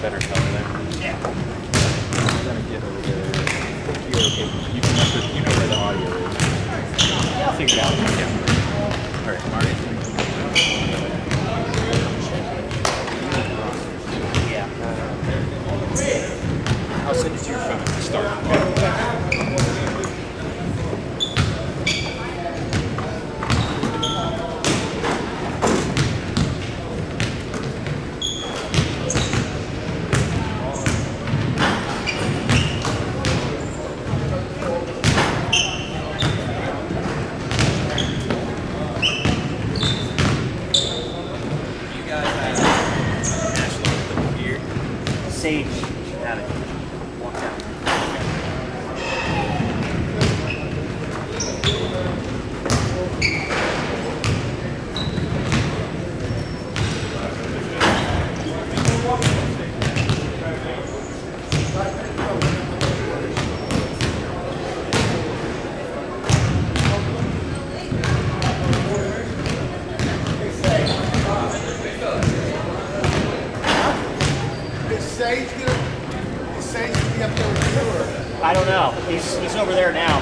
Better color there. Yeah. I'm gonna get over there. You're okay. You know where the audio is. Yeah, I'll figure it out. Yeah. All right, Marty. Yeah. I'll send it to your phone to start. Sage had it. Walk down. I don't know. He's over there now.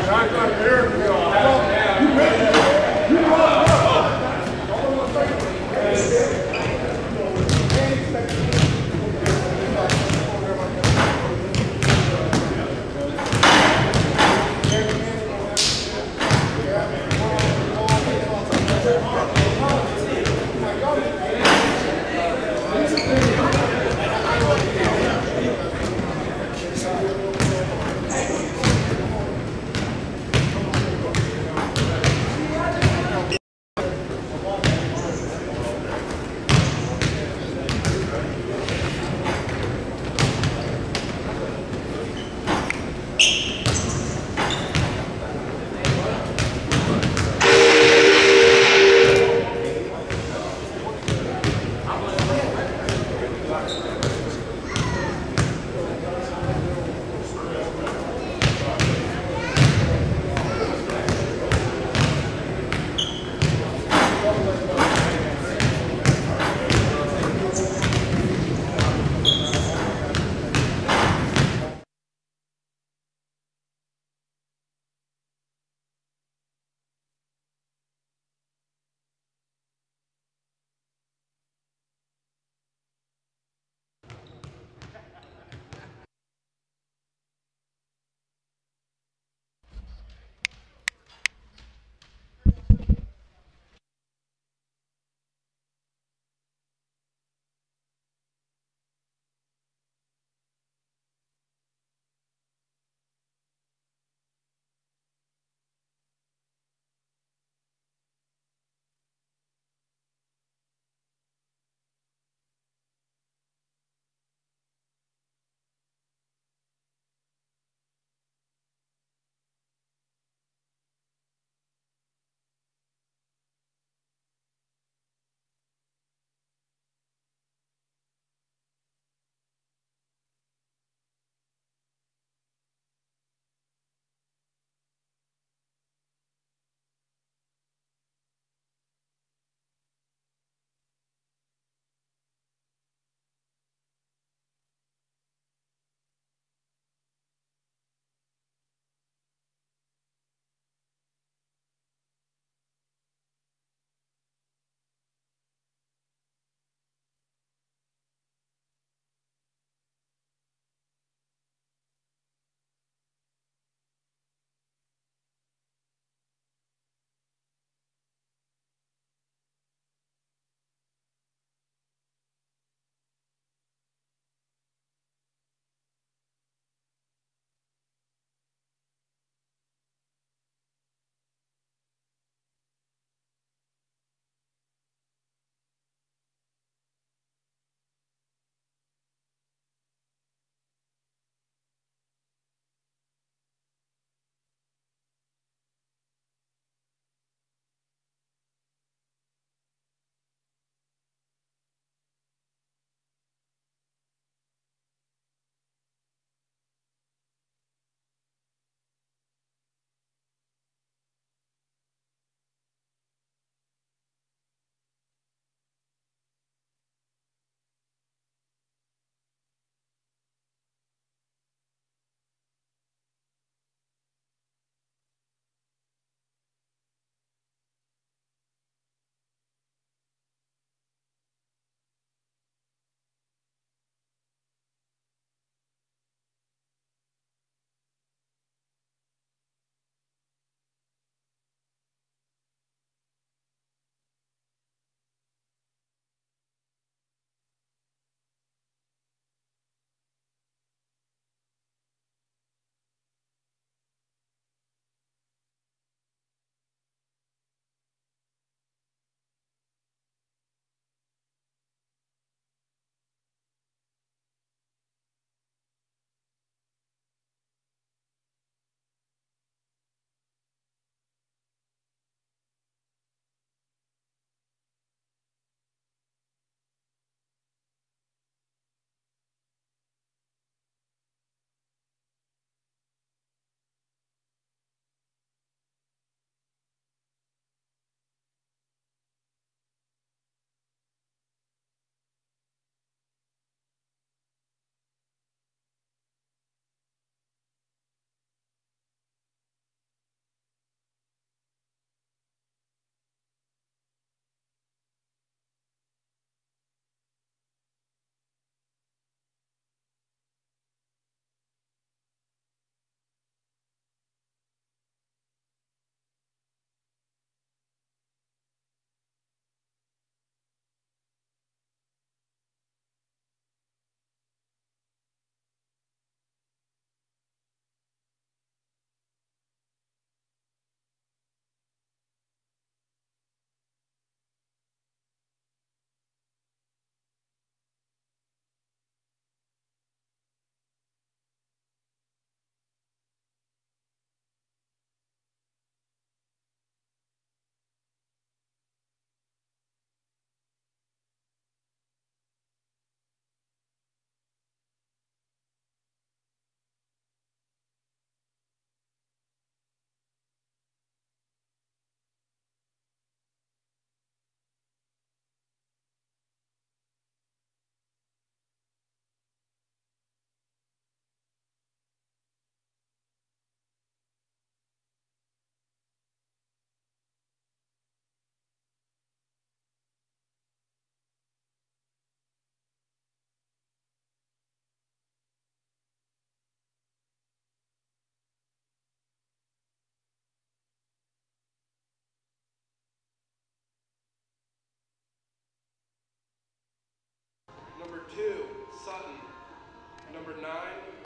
9,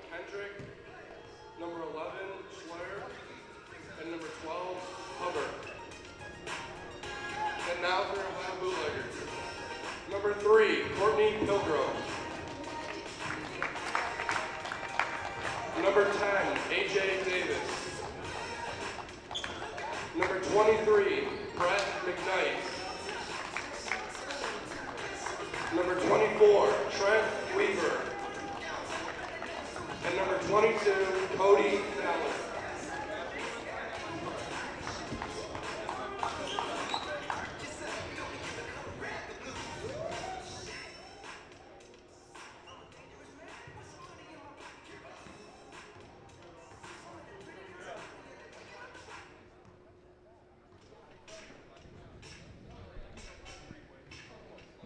Kendrick. Number 11, Schler. And number 12, Hubbard. And now for Ohio Bootleggers. Number 3, Courtney Pilgrim. Number 10, AJ Davis. Number 23, Brett McKnight. Number 24, Trent Weaver. And number 22, Cody Ballard.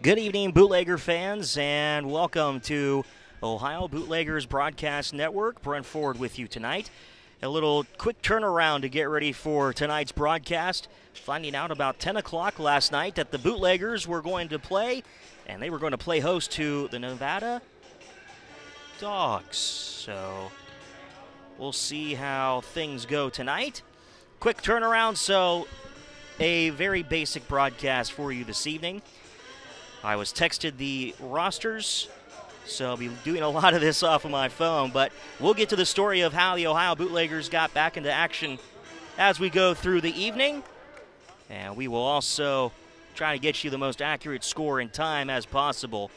Good evening, Bootlegger fans, and welcome to Ohio Bootleggers Broadcast Network. Brent Ford with you tonight. A little quick turnaround to get ready for tonight's broadcast. Finding out about 10 o'clock last night that the Bootleggers were going to play, and they were going to play host to the Nevada Dogs. So we'll see how things go tonight. Quick turnaround, so a very basic broadcast for you this evening. I was texted the rosters, so I'll be doing a lot of this off of my phone, but we'll get to the story of how the Ohio Bootleggers got back into action as we go through the evening. And we will also try to get you the most accurate score and time as possible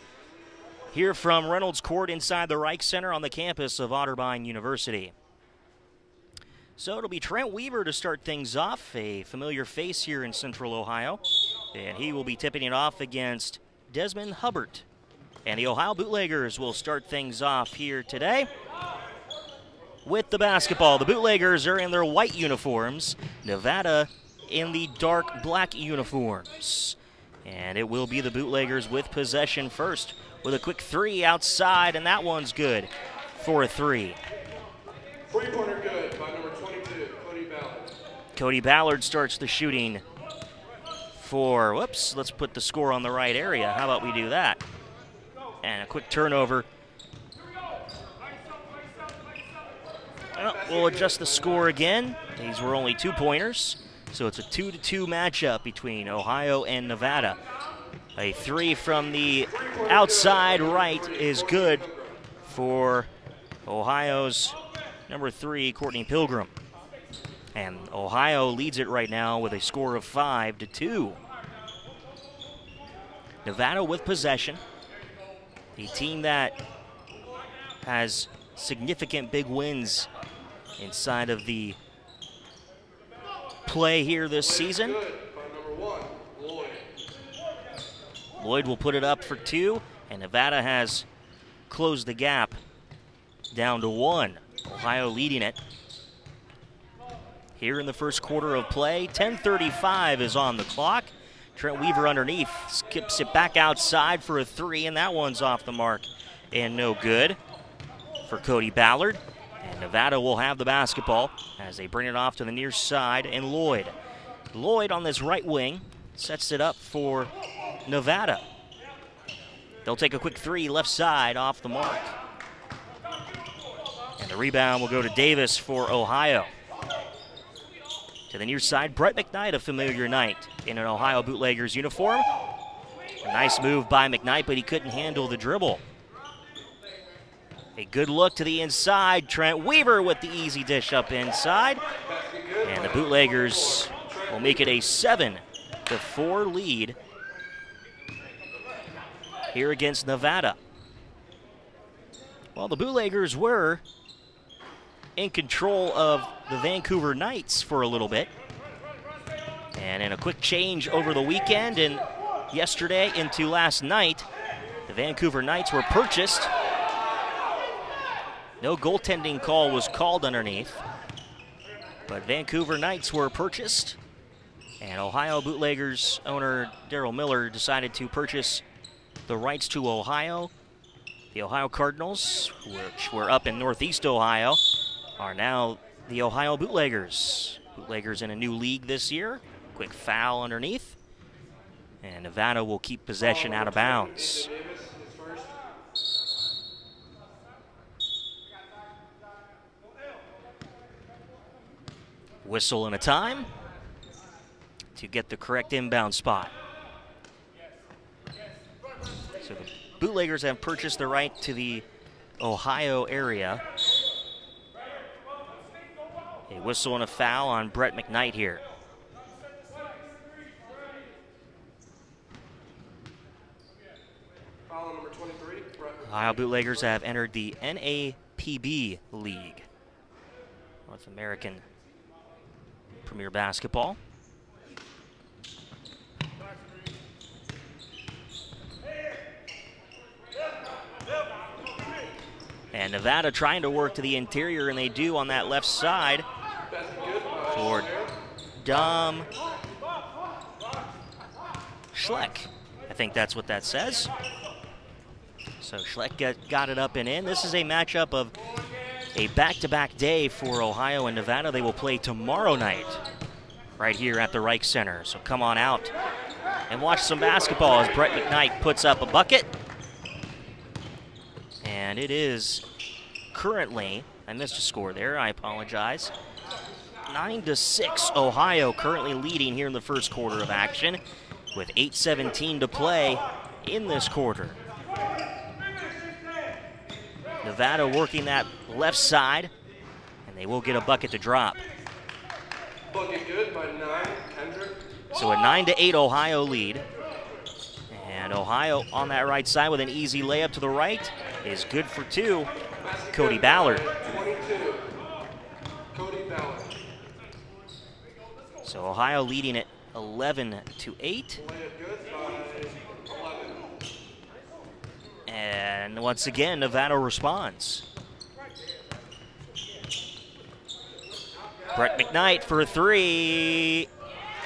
here from Reynolds Court inside the Rike Center on the campus of Otterbein University. So it'll be Trent Weaver to start things off, a familiar face here in Central Ohio, and he will be tipping it off against Desmond Hubbard. And the Ohio Bootleggers will start things off here today with the basketball. The Bootleggers are in their white uniforms, Nevada in the dark black uniforms. And it will be the Bootleggers with possession first with a quick three outside, and that one's good for a three. Three-pointer good by number 22, Cody Ballard. Cody Ballard starts the shooting for, whoops, let's put the score on the right area. How about we do that? And a quick turnover. Well, we'll adjust the score again. These were only 2-pointers, so it's a 2-2 matchup between Ohio and Nevada. A three from the outside right is good for Ohio's number 3, Courtney Pilgrim. And Ohio leads it right now with a score of 5-2. Nevada with possession. A team that has significant big wins inside of the play here this season. Lloyd will put it up for 2, and Nevada has closed the gap down to 1. Ohio leading it. Here in the first quarter of play, 10:35 is on the clock. Trent Weaver underneath, skips it back outside for a three, and that one's off the mark and no good for Cody Ballard. And Nevada will have the basketball as they bring it off to the near side, and Lloyd. Lloyd on this right wing sets it up for Nevada. They'll take a quick three left side off the mark. And the rebound will go to Davis for Ohio. To the near side, Brett McKnight, a familiar night in an Ohio Bootleggers uniform. A nice move by McKnight, but he couldn't handle the dribble. A good look to the inside. Trent Weaver with the easy dish up inside. And the Bootleggers will make it a 7-4 lead here against Nevada. Well, the Bootleggers were in control of the Vancouver Knights for a little bit. And in a quick change over the weekend and yesterday into last night, the Vancouver Knights were purchased. No goaltending call was called underneath, but Vancouver Knights were purchased, and Ohio Bootleggers owner Daryl Miller decided to purchase the rights to Ohio. The Ohio Cardinals, which were up in Northeast Ohio, are now the Ohio Bootleggers. Bootleggers in a new league this year. Quick foul underneath. And Nevada will keep possession out of bounds. Whistle and a time to get the correct inbound spot. So the Bootleggers have purchased the right to the Ohio area. A whistle and a foul on Brett McKnight here. Foul on number 23, Brett. Ohio Bootleggers have entered the NAPB League, North American Premier Basketball. And Nevada trying to work to the interior, and they do on that left side for Dom Schleck. I think that's what that says. So Schleck got it up and in. This is a matchup of a back-to-back day for Ohio and Nevada. They will play tomorrow night right here at the Rike Center. So come on out and watch some basketball as Brett McKnight puts up a bucket. And it is currently, I missed a score there, I apologize, 9-6, Ohio currently leading here in the first quarter of action with 8:17 to play in this quarter. Nevada working that left side, and they will get a bucket to drop. Bucket good by 9, Kendrick. So a 9-8 Ohio lead. And Ohio on that right side with an easy layup to the right is good for 2. Cody Ballard. 22, Cody Ballard. So Ohio leading at 11-8. Layup good by 11. And once again, Nevada responds. Brett McKnight for a 3.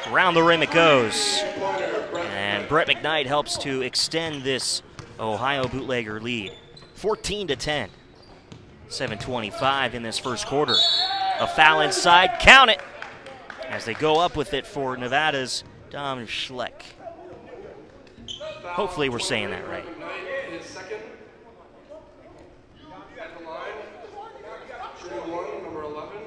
Around the rim it goes. And Brett McKnight helps to extend this Ohio Bootlegger lead. 14-10. 7:25 in this first quarter. A foul inside, count it, as they go up with it for Nevada's Dom Schleck. Hopefully we're saying that right. McKnight is second. At the line, shooting 1, number 11.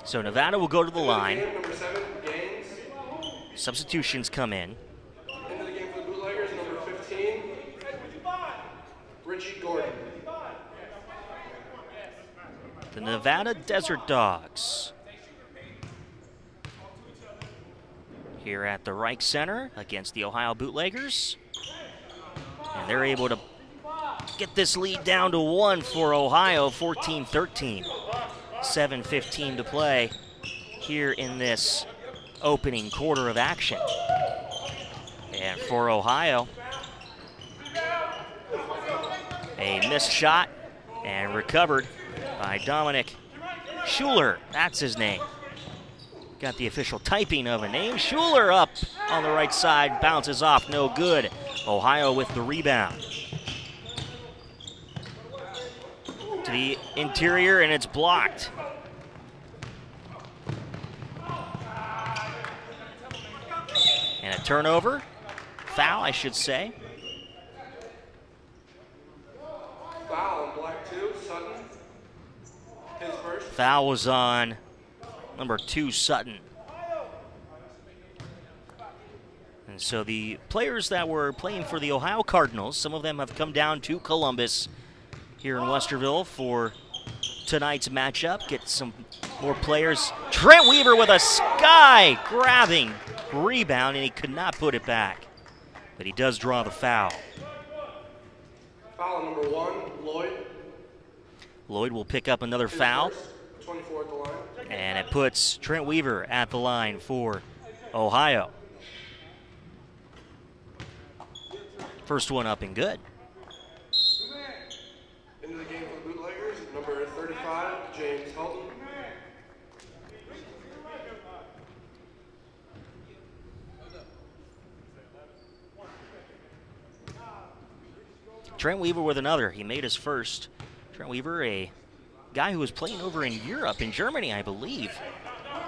So Nevada will go to the line. Number 7, Gaines. Substitutions come in. Into the game for the Bootleggers, number 15, Richie Gordon. The Nevada Desert Dogs here at the Rike Center against the Ohio Bootleggers. And they're able to get this lead down to 1 for Ohio, 14-13. 7:15 to play here in this opening quarter of action. And for Ohio, a missed shot and recovered by Dominic Schuler. That's his name. Got the official typing of a name. Schuler up on the right side, bounces off, no good. Ohio with the rebound. To the interior, and it's blocked. And a turnover. Foul, I should say. Foul on black 2, Sutton. His first. Foul was on number 2, Sutton. And so the players that were playing for the Ohio Cardinals, some of them have come down to Columbus here in Westerville for tonight's matchup. Get some more players. Trent Weaver with a sky-grabbing rebound, and he could not put it back. But he does draw the foul. Foul on number 1, Lloyd. Lloyd will pick up another foul. 24 at the line. And it puts Trent Weaver at the line for Ohio. First one up and good. Into the game for the Bootleggers, number 35, James Helton. Trent Weaver with another. He made his first. Trent Weaver, a guy who was playing over in Europe, in Germany, I believe.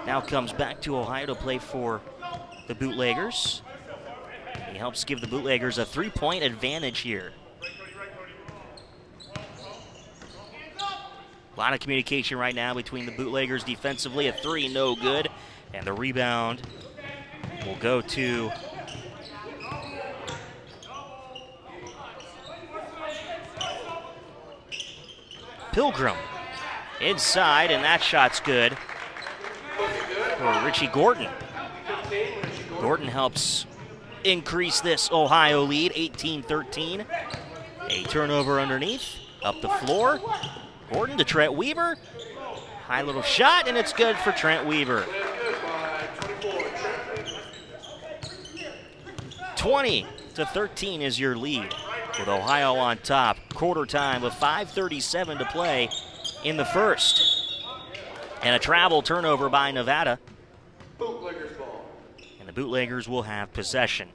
Now comes back to Ohio to play for the Bootleggers. He helps give the Bootleggers a 3-point advantage here. A lot of communication right now between the Bootleggers defensively. A three, no good. And the rebound will go to Pilgrim. Inside, and that shot's good for Richie Gordon. Gordon helps increase this Ohio lead, 18-13. A turnover underneath, up the floor. Gordon to Trent Weaver. High little shot, and it's good for Trent Weaver. 20-13 is your lead, with Ohio on top. Quarter time with 5:37 to play in the first. And a travel turnover by Nevada. Bootleggers ball. And the Bootleggers will have possession.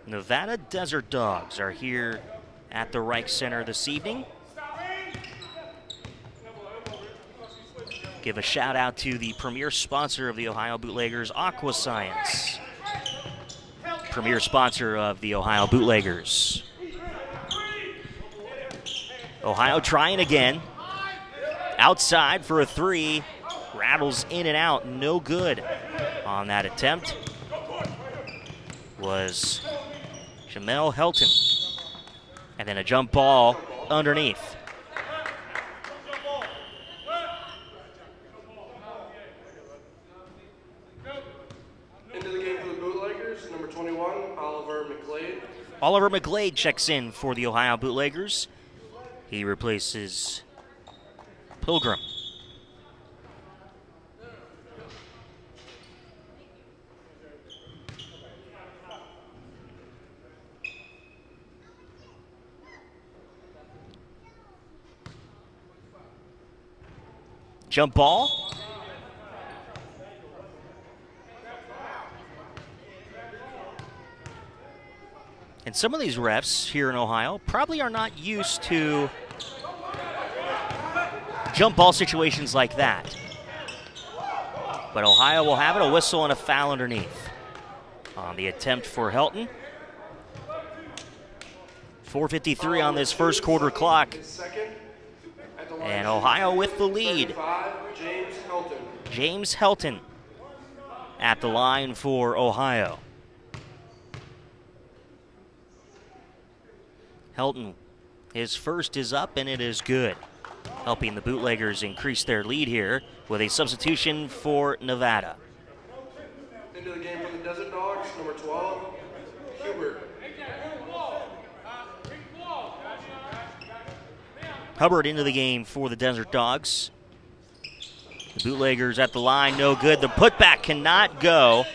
Nevada Desert Dogs are here at the Rike Center this evening. Give a shout out to the premier sponsor of the Ohio Bootleggers, Aqua Science. Premier sponsor of the Ohio Bootleggers. Ohio trying again. Outside for a three. Rattles in and out, no good on that attempt. Was Jamel Helton. And then a jump ball underneath. Into the game for the Bootleggers, number 21, Oliver McGlade. Oliver McGlade checks in for the Ohio Bootleggers. He replaces Pilgrim. Jump ball. And some of these refs here in Ohio probably are not used to jump ball situations like that. But Ohio will have it, a whistle and a foul underneath on the attempt for Helton. 4:53 on this first quarter clock. And Ohio with the lead. James Helton at the line for Ohio. Helton, his first is up, and it is good, helping the Bootleggers increase their lead here with a substitution for Nevada. Into the game for the Desert Dogs, number 12, Hubert. Hubbard into the game for the Desert Dogs. The Bootleggers at the line, no good. The putback cannot go.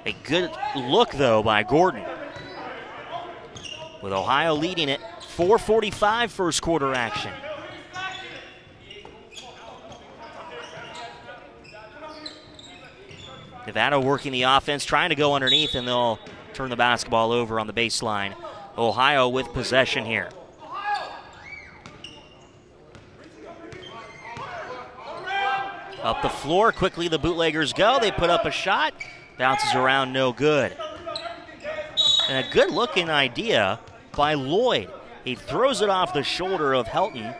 A good look, though, by Gordon. With Ohio leading it, 4:45 first quarter action. Nevada working the offense, trying to go underneath, and they'll turn the basketball over on the baseline. Ohio with possession here. Up the floor, quickly the Bootleggers go. They put up a shot, bounces around, no good. And a good-looking idea by Lloyd. He throws it off the shoulder of Helton,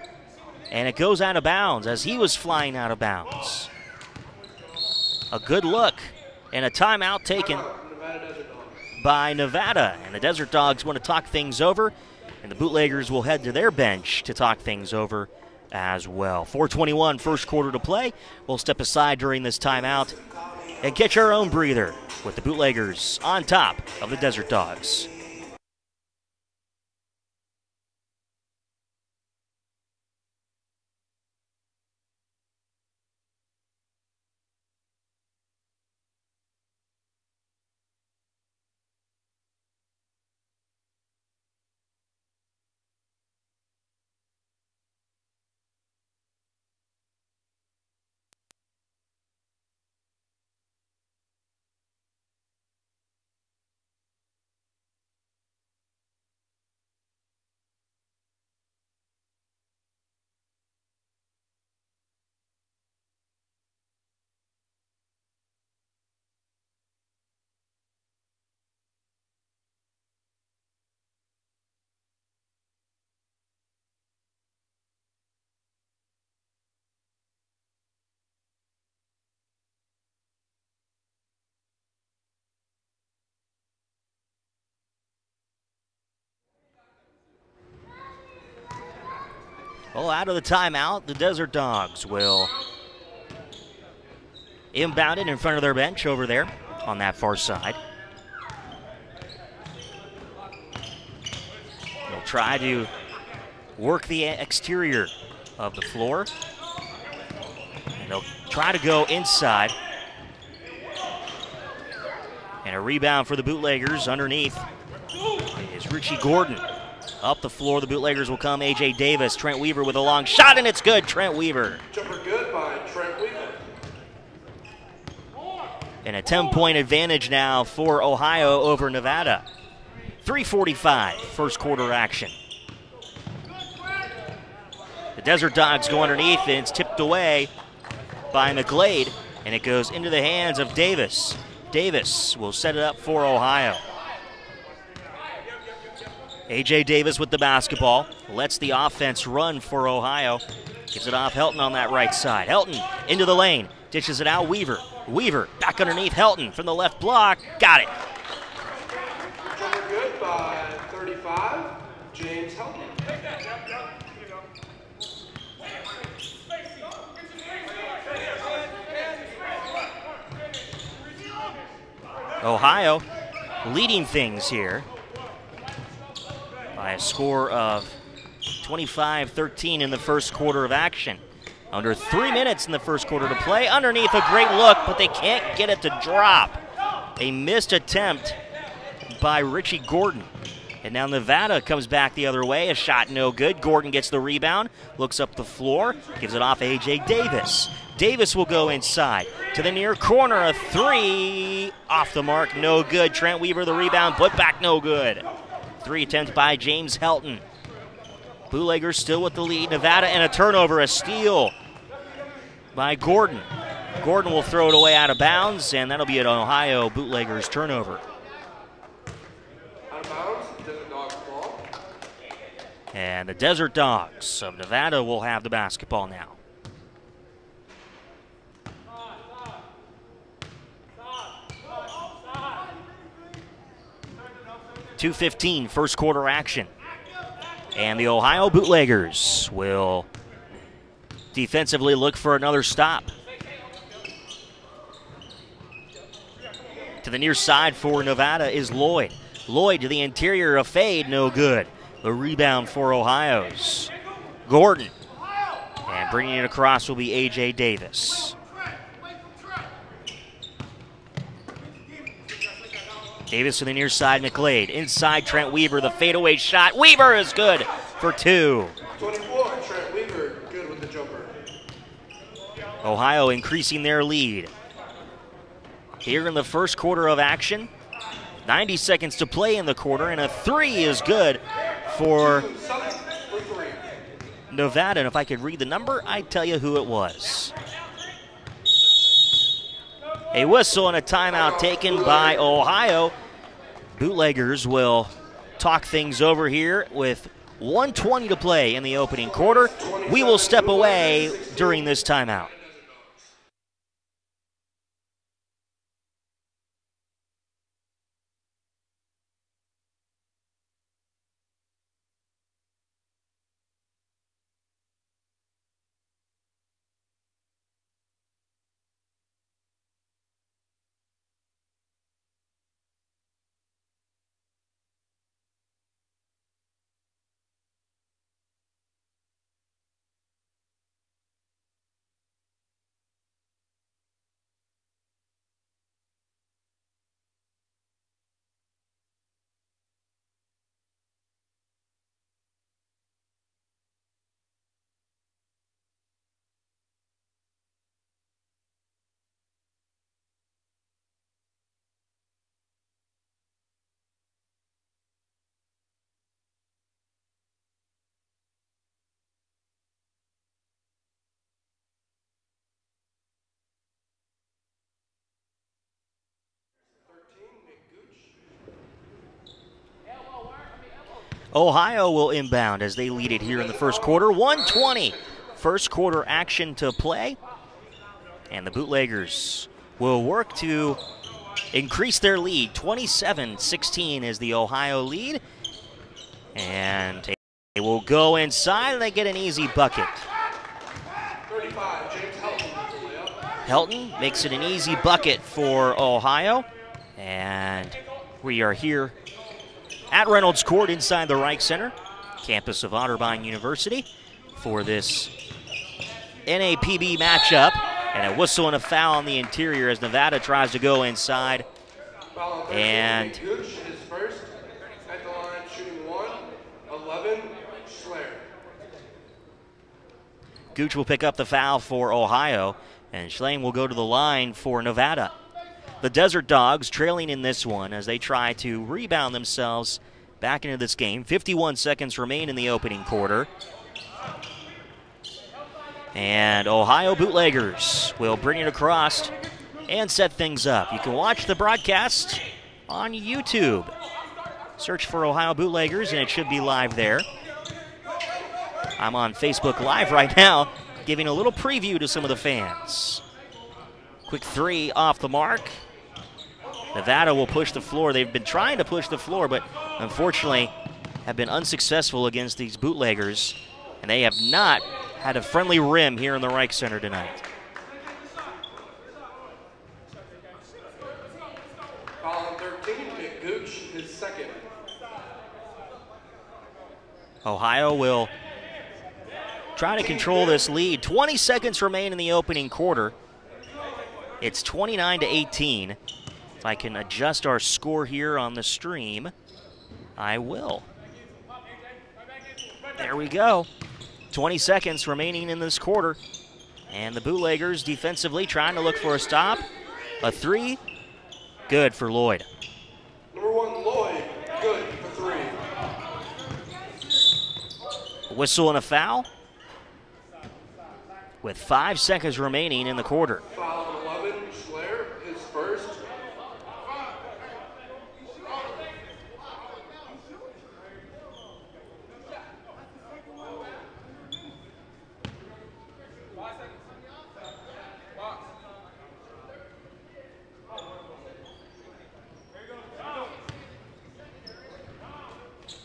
and it goes out of bounds as he was flying out of bounds. A good look, and a timeout taken by Nevada. And the Desert Dogs want to talk things over, and the Bootleggers will head to their bench to talk things over as well. 4:21 first quarter to play. We'll step aside during this timeout and catch our own breather with the Bootleggers on top of the Desert Dogs. Well, out of the timeout, the Desert Dogs will inbound it in front of their bench over there on that far side. They'll try to work the exterior of the floor. And they'll try to go inside. And a rebound for the Bootleggers underneath is Richie Gordon. Up the floor, the Bootleggers will come. A.J. Davis, Trent Weaver with a long shot, and it's good. Trent Weaver. Jumper good by Trent Weaver. And a 10-point advantage now for Ohio over Nevada. 3:45, first quarter action. The Desert Dogs go underneath, and it's tipped away by McGlade, and it goes into the hands of Davis. Davis will set it up for Ohio. A.J. Davis with the basketball, lets the offense run for Ohio. Gives it off Helton on that right side. Helton into the lane, dishes it out, Weaver. Weaver back underneath Helton from the left block, got it. Jumper good by 35, James Helton. Ohio leading things here by a score of 25-13 in the first quarter of action. Under 3 minutes in the first quarter to play. Underneath, a great look, but they can't get it to drop. A missed attempt by Richie Gordon. And now Nevada comes back the other way. A shot no good. Gordon gets the rebound, looks up the floor, gives it off A.J. Davis. Davis will go inside to the near corner. A three off the mark, no good. Trent Weaver the rebound, put back no good. 3 attempts by James Helton. Bootleggers still with the lead. Nevada and a turnover, a steal by Gordon. Gordon will throw it away out of bounds, and that'll be an Ohio Bootleggers turnover. Out of bounds, Desert Dogs ball. And the Desert Dogs of Nevada will have the basketball now. .2:15 first quarter action. And the Ohio Bootleggers will defensively look for another stop. To the near side for Nevada is Lloyd. Lloyd to the interior, a fade, no good. The rebound for Ohio's Gordon. And bringing it across will be A.J. Davis. Davis to the near side, McGlade. Inside, Trent Weaver, the fadeaway shot. Weaver is good for 2. 24, Trent Weaver, good with the jumper. Ohio increasing their lead. Here in the first quarter of action, 90 seconds to play in the quarter, and a 3 is good for Nevada. And if I could read the number, I'd tell you who it was. A whistle and a timeout taken by Ohio. Bootleggers will talk things over here with 1:20 to play in the opening quarter. We will step away during this timeout. Ohio will inbound as they lead it here in the first quarter. 1:20 first quarter action to play. And the Bootleggers will work to increase their lead. 27-16 is the Ohio lead. And It will go inside, and they get an easy bucket. 35, James Helton. Helton makes it an easy bucket for Ohio. And we are here at Reynolds Court inside the Rike Center, campus of Otterbein University, for this NAPB matchup. And a whistle and a foul on the interior as Nevada tries to go inside. And Gooch is first at the line, shooting 11, Schler. Gooch will pick up the foul for Ohio, and Schlein will go to the line for Nevada. The Desert Dogs trailing in this one as they try to rebound themselves back into this game. 51 seconds remain in the opening quarter. And Ohio Bootleggers will bring it across and set things up. You can watch the broadcast on YouTube. Search for Ohio Bootleggers and it should be live there. I'm on Facebook Live right now, giving a little preview to some of the fans. Quick three off the mark. Nevada will push the floor. They've been trying to push the floor, but unfortunately have been unsuccessful against these Bootleggers, and they have not had a friendly rim here in the Rike Center tonight. Foul on 13, Nick Gooch, his second. Ohio will try to control this lead. 20 seconds remain in the opening quarter. It's 29-18. If I can adjust our score here on the stream, I will. There we go. 20 seconds remaining in this quarter. And the Bootleggers defensively trying to look for a stop. A three. Good for Lloyd. Number 1, Lloyd, good for 3. Whistle and a foul. With 5 seconds remaining in the quarter. Foul on 11, Schler, his first.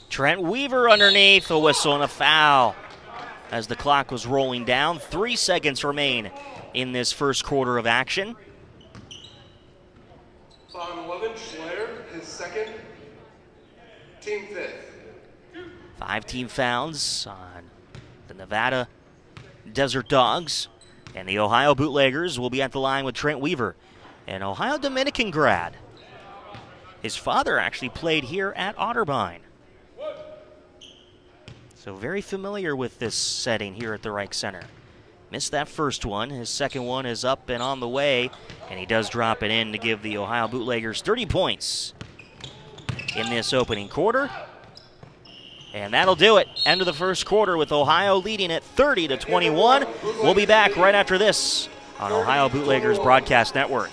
Trent Weaver underneath, a whistle and a foul as the clock was rolling down. 3 seconds remain in this first quarter of action. Foul on 11, Schler, his second. Team 5th. 5 team fouls on the Nevada Desert Dogs. And the Ohio Bootleggers will be at the line with Trent Weaver, an Ohio Dominican grad. His father actually played here at Otterbein. So very familiar with this setting here at the Rike Center. Missed that first one. His second one is up and on the way, and he does drop it in to give the Ohio Bootleggers 30 points in this opening quarter. And that'll do it. End of the first quarter with Ohio leading at 30-21. We'll be back right after this on Ohio Bootleggers Broadcast Network.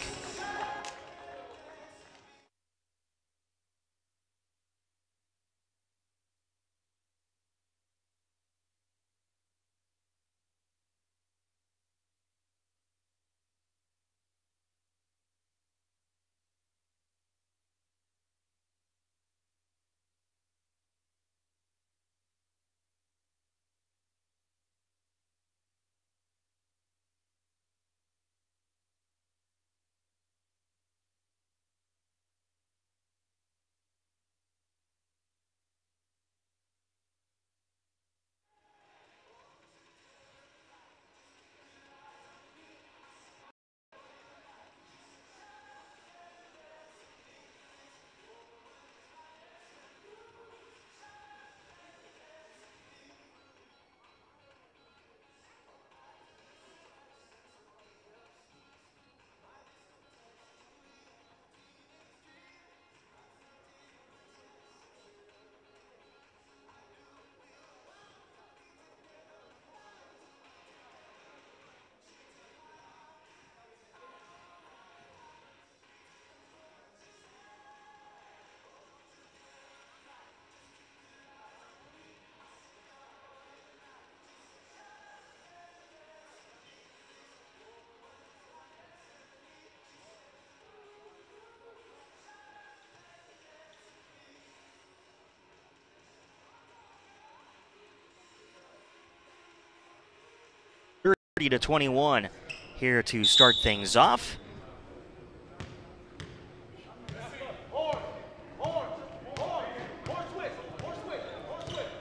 30-21 here to start things off.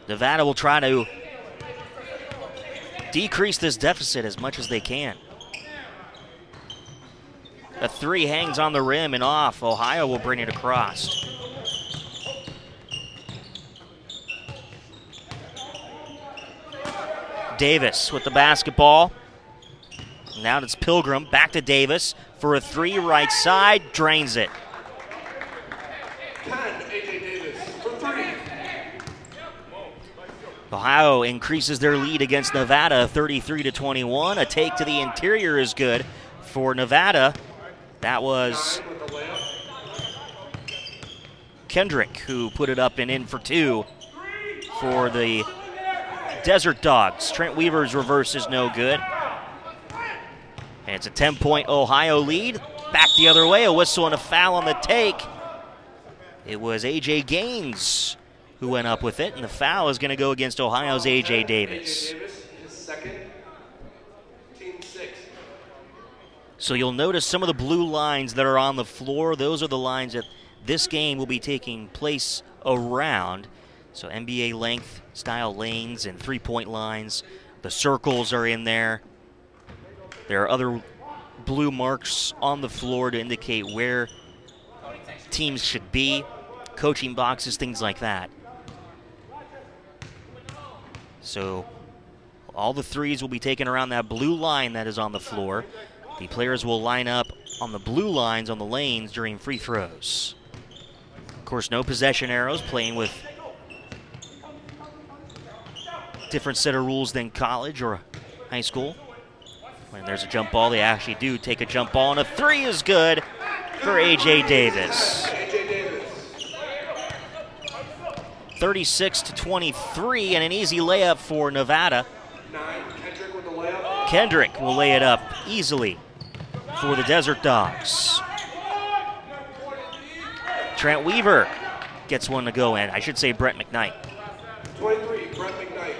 Nevada will try to decrease this deficit as much as they can. A three hangs on the rim and off. Ohio will bring it across. Davis with the basketball. Now it's Pilgrim, back to Davis for a three, right side, drains it. 10, A.J. Davis for 3. Ohio increases their lead against Nevada, 33-21. A take to the interior is good for Nevada. That was Kendrick who put it up and in for 2 for the Desert Dogs. Trent Weaver's reverse is no good. And it's a 10-point Ohio lead. Back the other way, a whistle and a foul on the take. It was A.J. Gaines who went up with it, and the foul is going to go against Ohio's A.J. Davis. His second, team 6. So you'll notice some of the blue lines that are on the floor. Those are the lines that this game will be taking place around. So NBA length style lanes and three-point lines. The circles are in there. There are other blue marks on the floor to indicate where teams should be, coaching boxes, things like that. So all the threes will be taken around that blue line that is on the floor. The players will line up on the blue lines on the lanes during free throws. Of course, no possession arrows, playing with different set of rules than college or high school. When there's a jump ball, they actually do take a jump ball, and a three is good for A.J. Davis. 36-23, and an easy layup for Nevada. 9, Kendrick with the layup. Kendrick will lay it up easily for the Desert Dogs. Trent Weaver gets one to go in. I should say Brett McKnight. 23, Brett McKnight.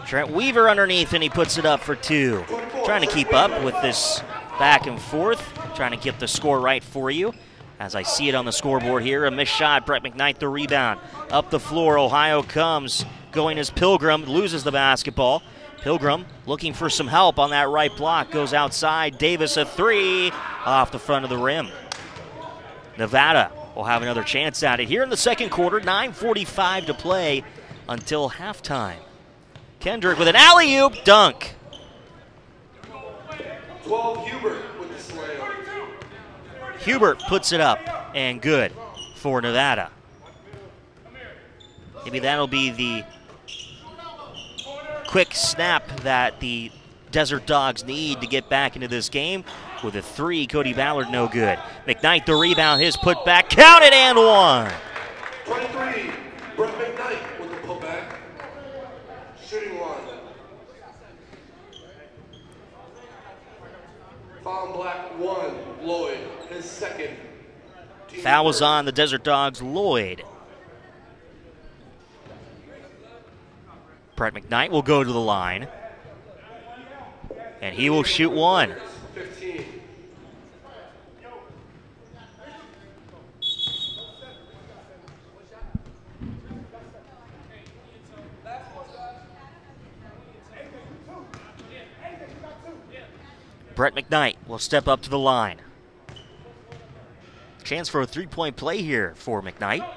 Trent Weaver underneath, and he puts it up for 2. Trying to keep up with this back and forth, trying to get the score right for you. As I see it on the scoreboard here, a missed shot, Brett McKnight the rebound. Up the floor, Ohio comes, going as Pilgrim, loses the basketball. Pilgrim looking for some help on that right block, goes outside. Davis a 3 off the front of the rim. Nevada will have another chance at it here in the second quarter, 9:45 to play until halftime. Kendrick with an alley-oop dunk. 12, Hubert with the slam. Hubert puts it up, and good for Nevada. Maybe that'll be the quick snap that the Desert Dogs need to get back into this game. With a 3, Cody Ballard no good. McKnight the rebound, his putback, counted and 1. 23, Brett McKnight with the putback. Shooting line. Foul black 1, Lloyd, his second. Foul was on the Desert Dogs, Lloyd. Brett McKnight will go to the line, and he will shoot 1. 15. Brett McKnight will step up to the line. Chance for a three-point play here for McKnight.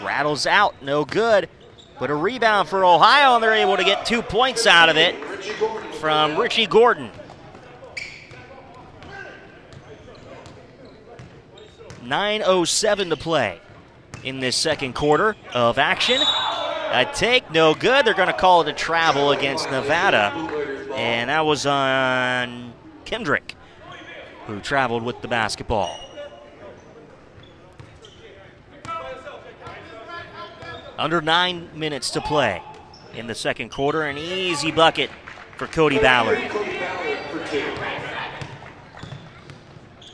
Rattles out, no good. But a rebound for Ohio, and they're able to get 2 points out of it from Richie Gordon. 9:07 to play in this second quarter of action. A take, no good. They're going to call it a travel against Nevada. And that was on Kendrick, who traveled with the basketball. Under 9 minutes to play in the second quarter. An easy bucket for Cody Ballard.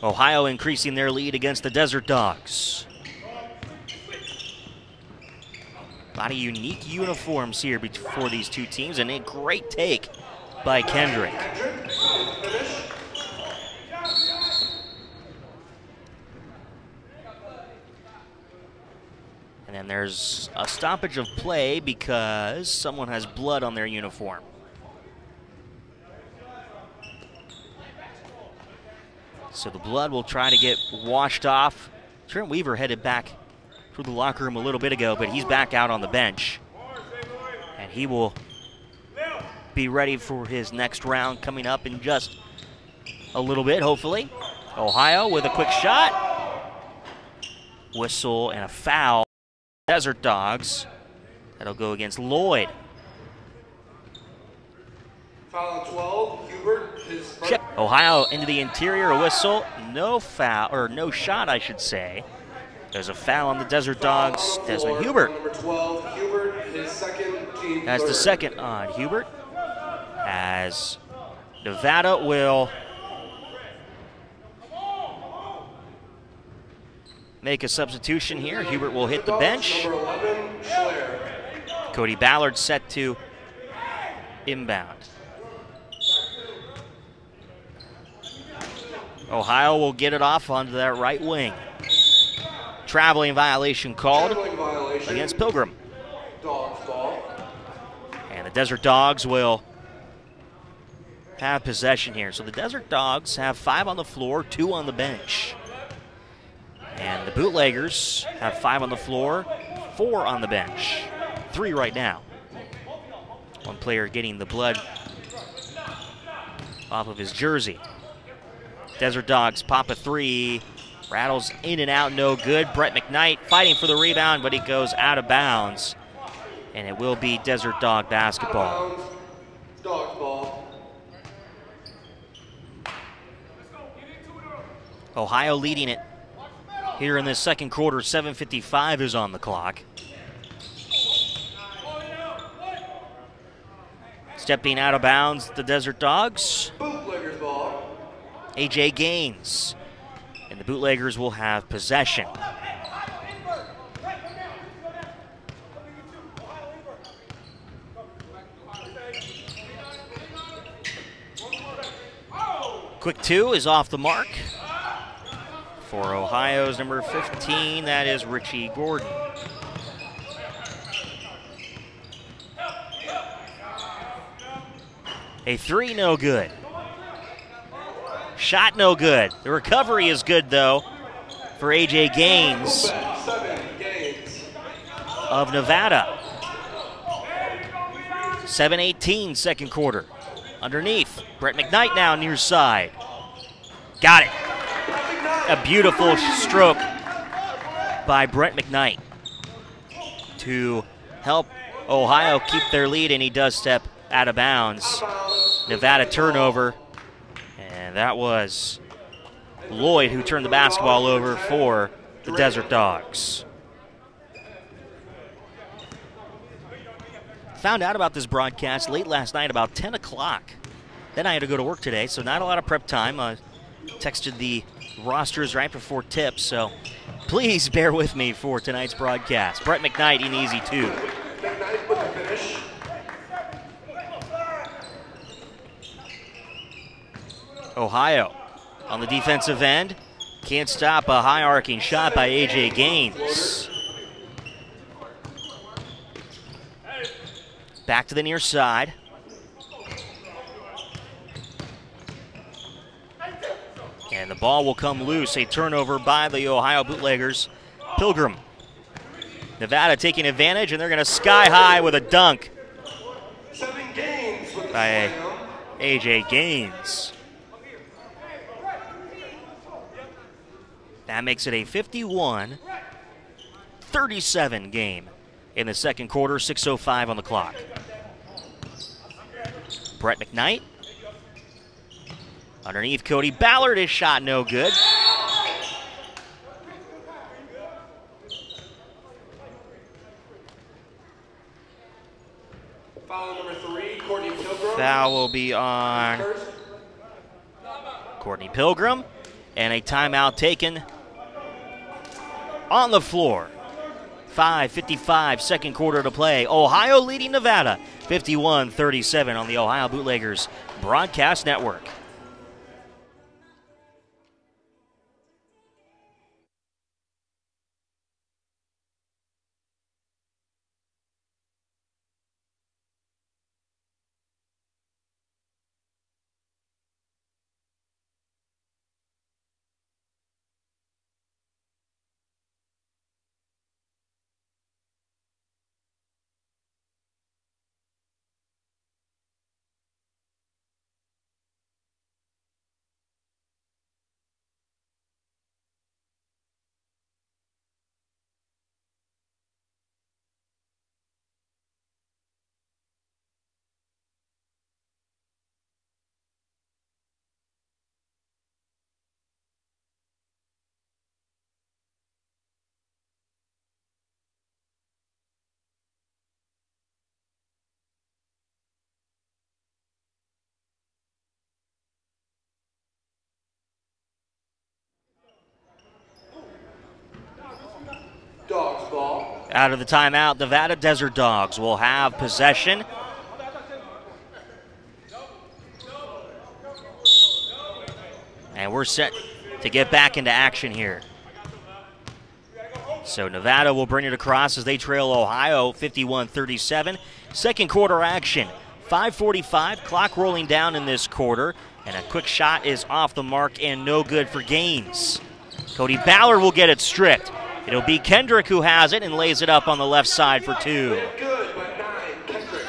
Ohio increasing their lead against the Desert Dogs. A lot of unique uniforms here for these two teams, and a great take by Kendrick. And then there's a stoppage of play because someone has blood on their uniform. So the blood will try to get washed off. Trent Weaver headed back through the locker room a little bit ago, but he's back out on the bench. And he will be ready for his next round coming up in just a little bit, hopefully. Ohio with a quick shot. Whistle and a foul. Desert Dogs. That'll go against Lloyd. Foul on 12, Hubert. His Chip. Ohio into the interior, a whistle. No foul, or no shot, I should say. There's a foul on the Desert Dogs. Desmond Hubert. Number 12, Hubert. His second, team That's the third. second on Hubert. As Nevada will make a substitution here. Hubert will hit the bench. Number 11, Schler. Cody Ballard set to inbound. Ohio will get it off onto that right wing. Traveling violation called Traveling violation. against Pilgrim. Dogs ball. And the Desert Dogs will have possession here. So the Desert Dogs have 5 on the floor, 2 on the bench. And the Bootleggers have 5 on the floor, 4 on the bench. 3 right now. One player getting the blood off of his jersey. Desert Dogs pop a 3. Rattles in and out, no good. Brett McKnight fighting for the rebound, but he goes out of bounds. And it will be Desert Dog basketball. Out of bounds. Dogs ball. Ohio leading it here in this second quarter. 7:55 is on the clock. Stepping out of bounds, the Desert Dogs. Bootleggers ball. A.J. Gaines. And the Bootleggers will have possession. Quick 2 is off the mark. For Ohio's number 15, that is Richie Gordon. A 3, no good. Shot, no good. The recovery is good, though, for A.J. Gaines 7 Gaines. of Nevada. 7:18, second quarter. Underneath, Brett McKnight now near side. Got it. A beautiful stroke by Brett McKnight to help Ohio keep their lead, and he does step out of bounds. Nevada turnover, and that was Lloyd who turned the basketball over for the Desert Dogs. Found out about this broadcast late last night, about 10 o'clock. Then I had to go to work today, so not a lot of prep time. I texted the rosters right before tips, so please bear with me for tonight's broadcast. Brett McKnight in easy 2. McKnight with the finish. Ohio on the defensive end. Can't stop a high arcing shot by A.J. Gaines. Back to the near side. And the ball will come loose. A turnover by the Ohio Bootleggers. Pilgrim. Nevada taking advantage, and they're going to sky high with a dunk 7 Gaines with the by slam. A.J. Gaines. That makes it a 51-37 game in the second quarter, 6:05 on the clock. Brett McKnight. Underneath Cody Ballard, his shot no good. Foul number 3, Courtney Pilgrim. Foul will be on First. Courtney Pilgrim, and a timeout taken on the floor 5:55, second quarter to play. Ohio leading Nevada 51-37 on the Ohio Bootleggers Broadcast Network. Dogs ball. Out of the timeout, Nevada Desert Dogs will have possession. And we're set to get back into action here. So Nevada will bring it across as they trail Ohio 51-37. Second quarter action, 5:45, clock rolling down in this quarter. And a quick shot is off the mark and no good for Gaines. Cody Ballard will get it stripped. It'll be Kendrick who has it and lays it up on the left side for two. Good, but 9, Kendrick.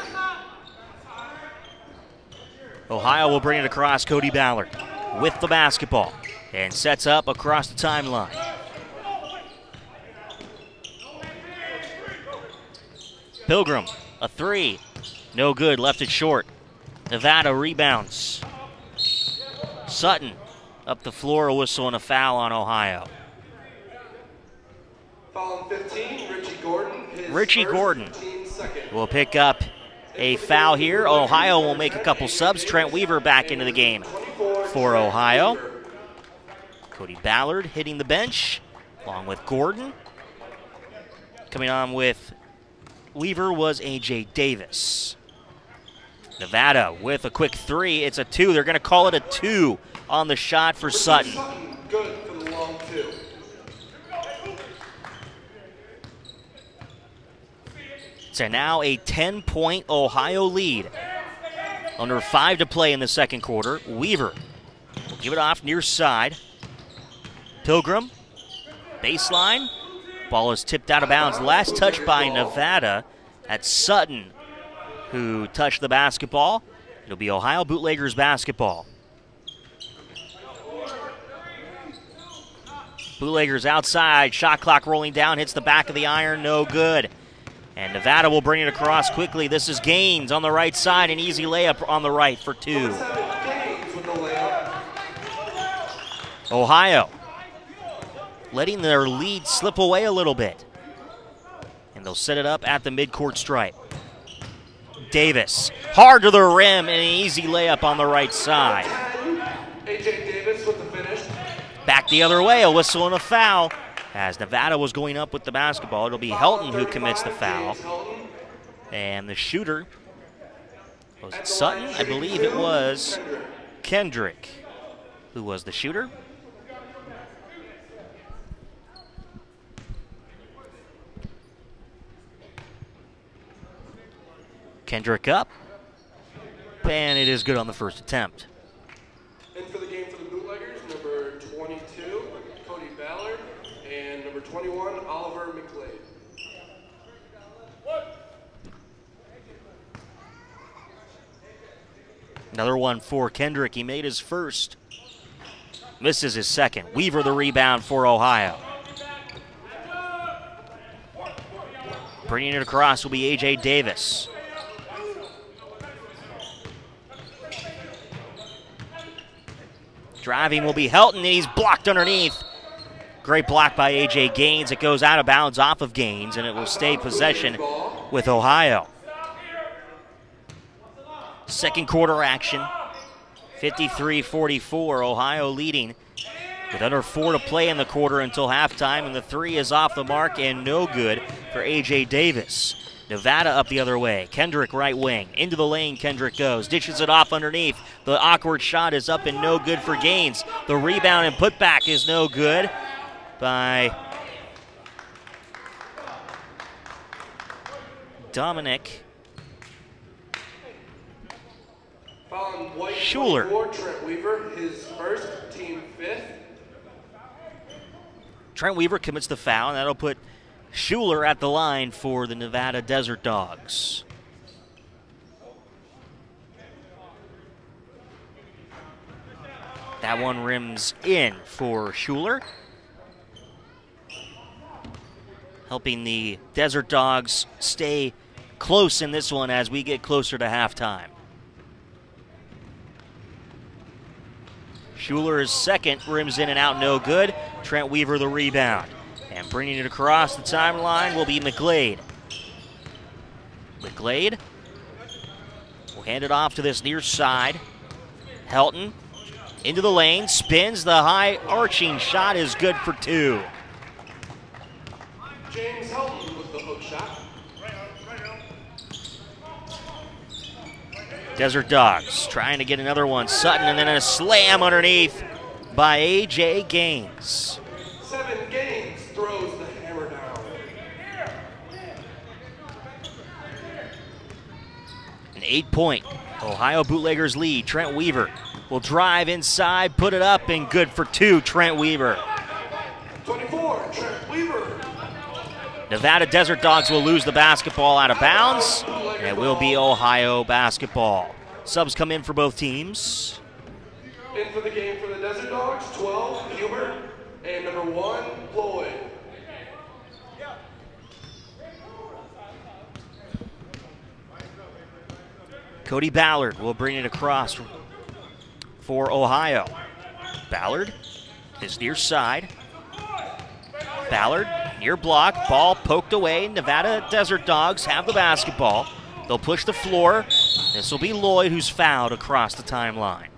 Ohio will bring it across. Cody Ballard with the basketball and sets up across the timeline. Pilgrim, a three. No good, left it short. Nevada rebounds. Sutton up the floor, a whistle and a foul on Ohio. Foul 15, Richie Gordon. Richie Gordon Team second. will pick up a foul here. Ohio will make a couple subs. Trent Weaver back into the game for Ohio. Cody Ballard hitting the bench along with Gordon. Coming on with Weaver was A.J. Davis. Nevada with a quick three. It's a two. They're going to call it a two on the shot for Sutton. Good for the long two. So now a 10-point Ohio lead. Under 5 to play in the second quarter. Weaver will give it off near side. Pilgrim, baseline. Ball is tipped out of bounds. Last touch by Nevada. That's Sutton who touched the basketball. It'll be Ohio Bootleggers basketball. Bootleggers outside. Shot clock rolling down. Hits the back of the iron. No good. And Nevada will bring it across quickly. This is Gaines on the right side. An easy layup on the right for two. Ohio letting their lead slip away a little bit. And they'll set it up at the midcourt stripe. Davis, hard to the rim, and an easy layup on the right side. A.J. Davis with the finish. Back the other way, a whistle and a foul. As Nevada was going up with the basketball, it'll be Helton who commits the foul. And the shooter, was it Sutton? I believe it was Kendrick who was the shooter. Kendrick up, and it is good on the first attempt. And for the game for the Bootleggers, number 22, Cody Ballard, and number 21, Oliver McLeod. Another one for Kendrick. He made his first. Misses his second. Weaver the rebound for Ohio. Bringing it across will be A.J. Davis. Driving will be Helton, and he's blocked underneath. Great block by A.J. Gaines. It goes out of bounds off of Gaines, and it will stay possession with Ohio. Second quarter action, 53-44. Ohio leading with under 4 to play in the quarter until halftime, and the three is off the mark and no good for A.J. Davis. Nevada up the other way. Kendrick right wing. Into the lane Kendrick goes. Dishes it off underneath. The awkward shot is up and no good for Gaines. The rebound and putback is no good by Dominic Schuler. Trent Weaver, his first, team 5th. Trent Weaver commits the foul, and that'll put Schuler at the line for the Nevada Desert Dogs. That one rims in for Schuler, helping the Desert Dogs stay close in this one as we get closer to halftime. Schuler's second rims in and out, no good. Trent Weaver the rebound. And bringing it across the timeline will be McGlade. McGlade will hand it off to this near side. Helton into the lane, spins. The high arching shot is good for 2. James Helton with the hook shot. Desert Dogs trying to get another one. Sutton, and then a slam underneath by A.J. Gaines. 7 Gaines throws the hammer down. An 8-point Ohio Bootleggers lead. Trent Weaver will drive inside, put it up, and good for 2. Trent Weaver. 24, Trent Weaver. Nevada Desert Dogs will lose the basketball out of bounds, and it will be Ohio basketball. Subs come in for both teams. In for the game for the Desert Dogs, 12, Hubert, and number 1, Lloyd. Cody Ballard will bring it across for Ohio. Ballard is near side. Ballard near block, ball poked away. Nevada Desert Dogs have the basketball. They'll push the floor. This will be Lloyd who's fouled across the timeline.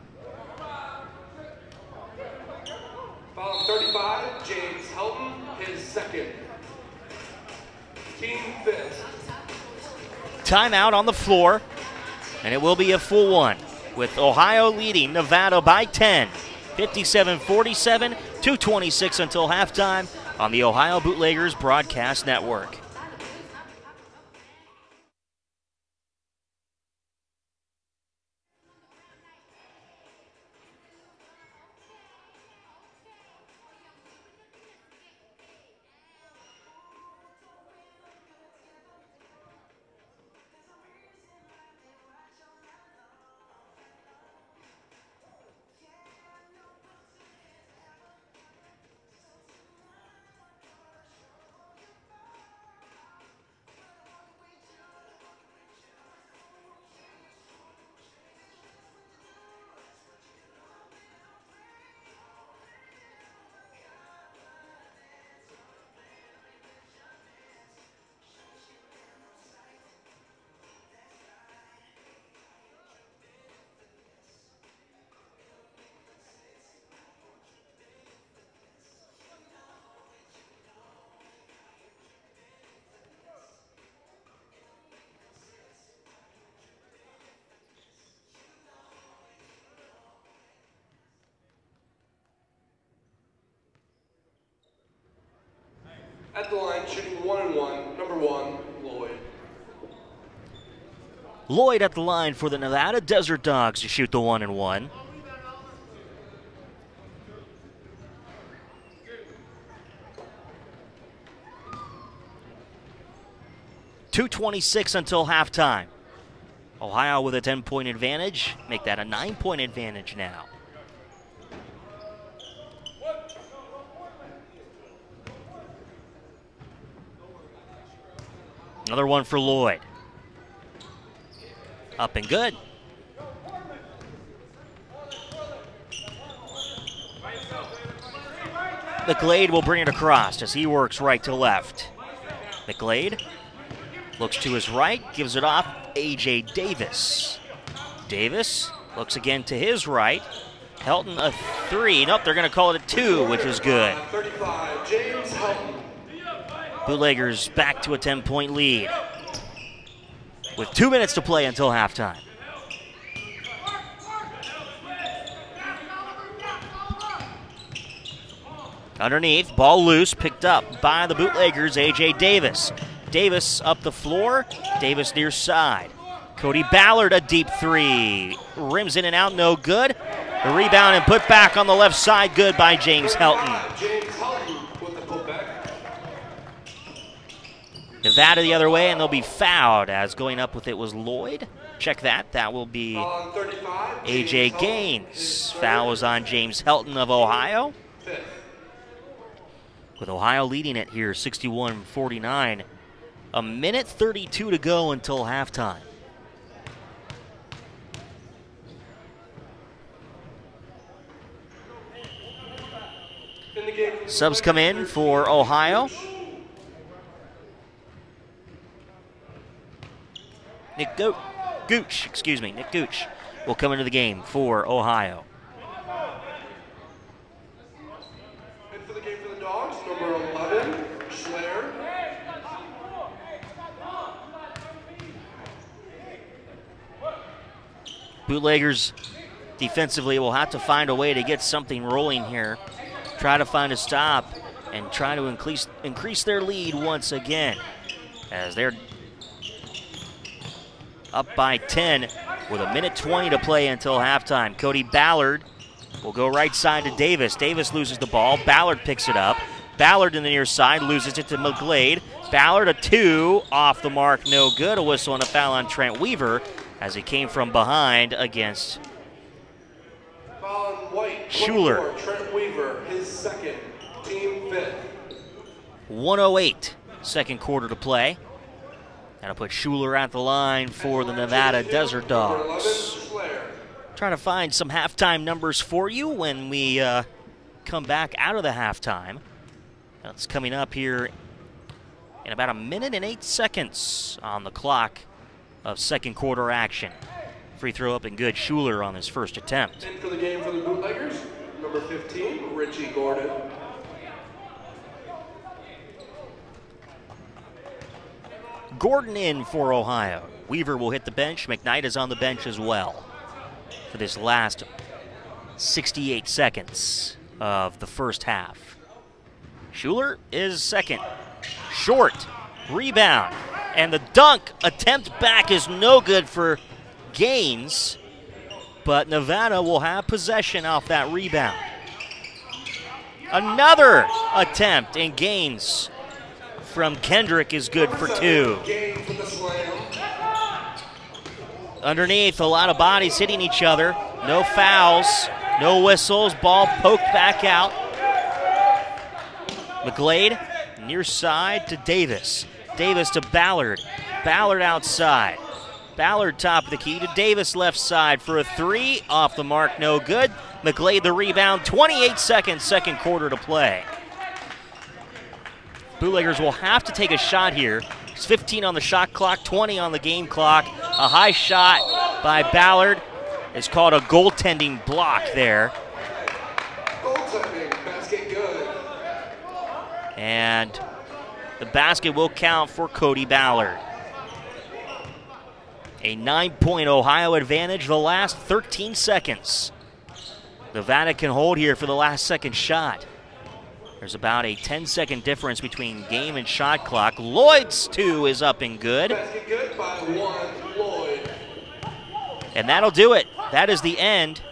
Foul 35, James Helton, his second. Team 5th. Timeout on the floor, and it will be a full one, with Ohio leading Nevada by 10. 57-47, 2:26 until halftime on the Ohio Bootleggers Broadcast Network. At the line, shooting 1-1, number 1, Lloyd. Lloyd at the line for the Nevada Desert Dogs to shoot the 1-1. .226 until halftime. Ohio with a 10-point advantage. Make that a 9-point advantage now. Another one for Lloyd. Up and good. McGlade will bring it across as he works right to left. McGlade looks to his right, gives it off. A.J. Davis. Davis looks again to his right. Helton a 3. Nope, they're going to call it a 2, which is good. 35, James Helton. Bootleggers back to a 10-point lead with 2 minutes to play until halftime. Underneath, ball loose, picked up by the Bootleggers, A.J. Davis. Davis up the floor, Davis near side. Cody Ballard, a deep three. Rims in and out, no good. The rebound and put back on the left side, good by James Helton. Nevada the other way, and they'll be fouled as going up with it was Lloyd. Check that. That will be A.J. Gaines. Foul was on James Helton of Ohio. With Ohio leading it here, 61-49. A minute 32 to go until halftime. Subs come in for Ohio. Nick Gooch will come into the game for Ohio. And for the game for the Dogs, number 11, Schler. Bootleggers defensively will have to find a way to get something rolling here. Try to find a stop and try to increase their lead once again, as they're up by 10 with a minute 20 to play until halftime. Cody Ballard will go right side to Davis. Davis loses the ball. Ballard picks it up. Ballard in the near side loses it to McGlade. Ballard a two, off the mark, no good. A whistle and a foul on Trent Weaver as he came from behind against Schuler. Trent Weaver, his second, team fifth. 1:08, second quarter to play. That'll put Schuler at the line for the Nevada Desert Dogs. Trying to find some halftime numbers for you when we come back out of the halftime. That's coming up here in about a minute and 8 seconds on the clock of second quarter action. Free throw up and good. Schuler on his first attempt. In for the game for the Bootleggers, number 15, Richie Gordon. Gordon in for Ohio. Weaver will hit the bench. McKnight is on the bench as well for this last 68 seconds of the first half. Schuler is second. Short. Rebound. And the dunk attempt back is no good for Gaines, but Nevada will have possession off that rebound. Another attempt, and Gaines from Kendrick is good for two. Underneath, a lot of bodies hitting each other. No fouls, no whistles, ball poked back out. McGlade, near side to Davis. Davis to Ballard. Ballard outside. Ballard top of the key to Davis left side for a three. Off the mark, no good. McGlade the rebound, 28 seconds, second quarter to play. Bootleggers will have to take a shot here. It's 15 on the shot clock, 20 on the game clock. A high shot by Ballard is called a goaltending block there. Goaltending, basket good. And the basket will count for Cody Ballard. A 9-point Ohio advantage the last 13 seconds. Nevada can hold here for the last second shot. There's about a 10-second difference between game and shot clock. Lloyd's two is up and good. Basket good by one, Lloyd. And that'll do it. That is the end.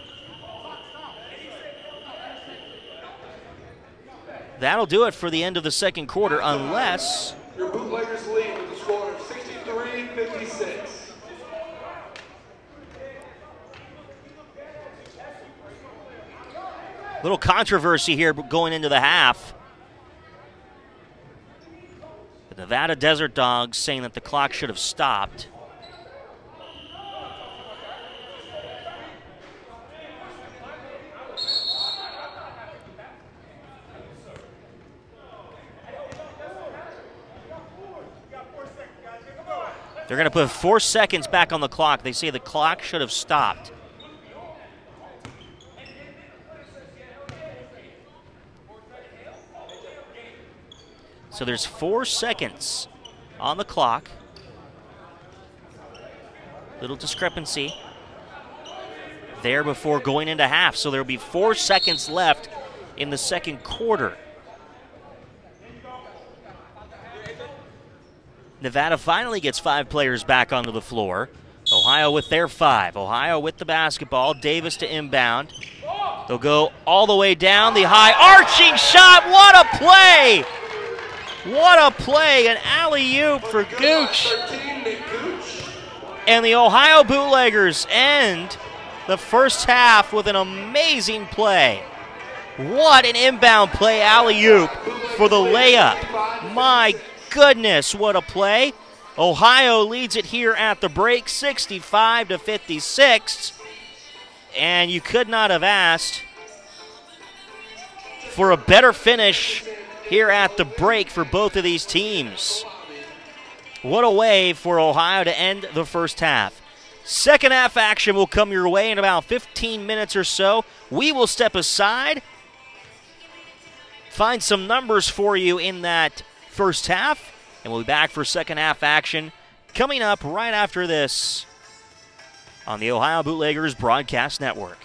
That'll do it for the end of the second quarter, unless your Bootleggers lead with a score of 63-56. little controversy here going into the half. The Nevada Desert Dogs saying that the clock should have stopped. They're going to put 4 seconds back on the clock. They say the clock should have stopped. So So there's 4 seconds on the clock. Little discrepancy there before going into half. So there'll be 4 seconds left in the second quarter. Nevada finally gets 5 players back onto the floor. Ohio with their 5. Ohio with the basketball. Davis to inbound. They'll go all the way down. The high arching shot. What a play! What a play. An alley-oop for Gooch. And the Ohio Bootleggers end the first half with an amazing play. What an inbound play alley-oop for the layup. My goodness, what a play. Ohio leads it here at the break, 65-56. And you could not have asked for a better finish here at the break for both of these teams. What a way for Ohio to end the first half. Second half action will come your way in about 15 minutes or so. We will step aside, find some numbers for you in that first half, and we'll be back for second half action coming up right after this on the Ohio Bootleggers Broadcast Network.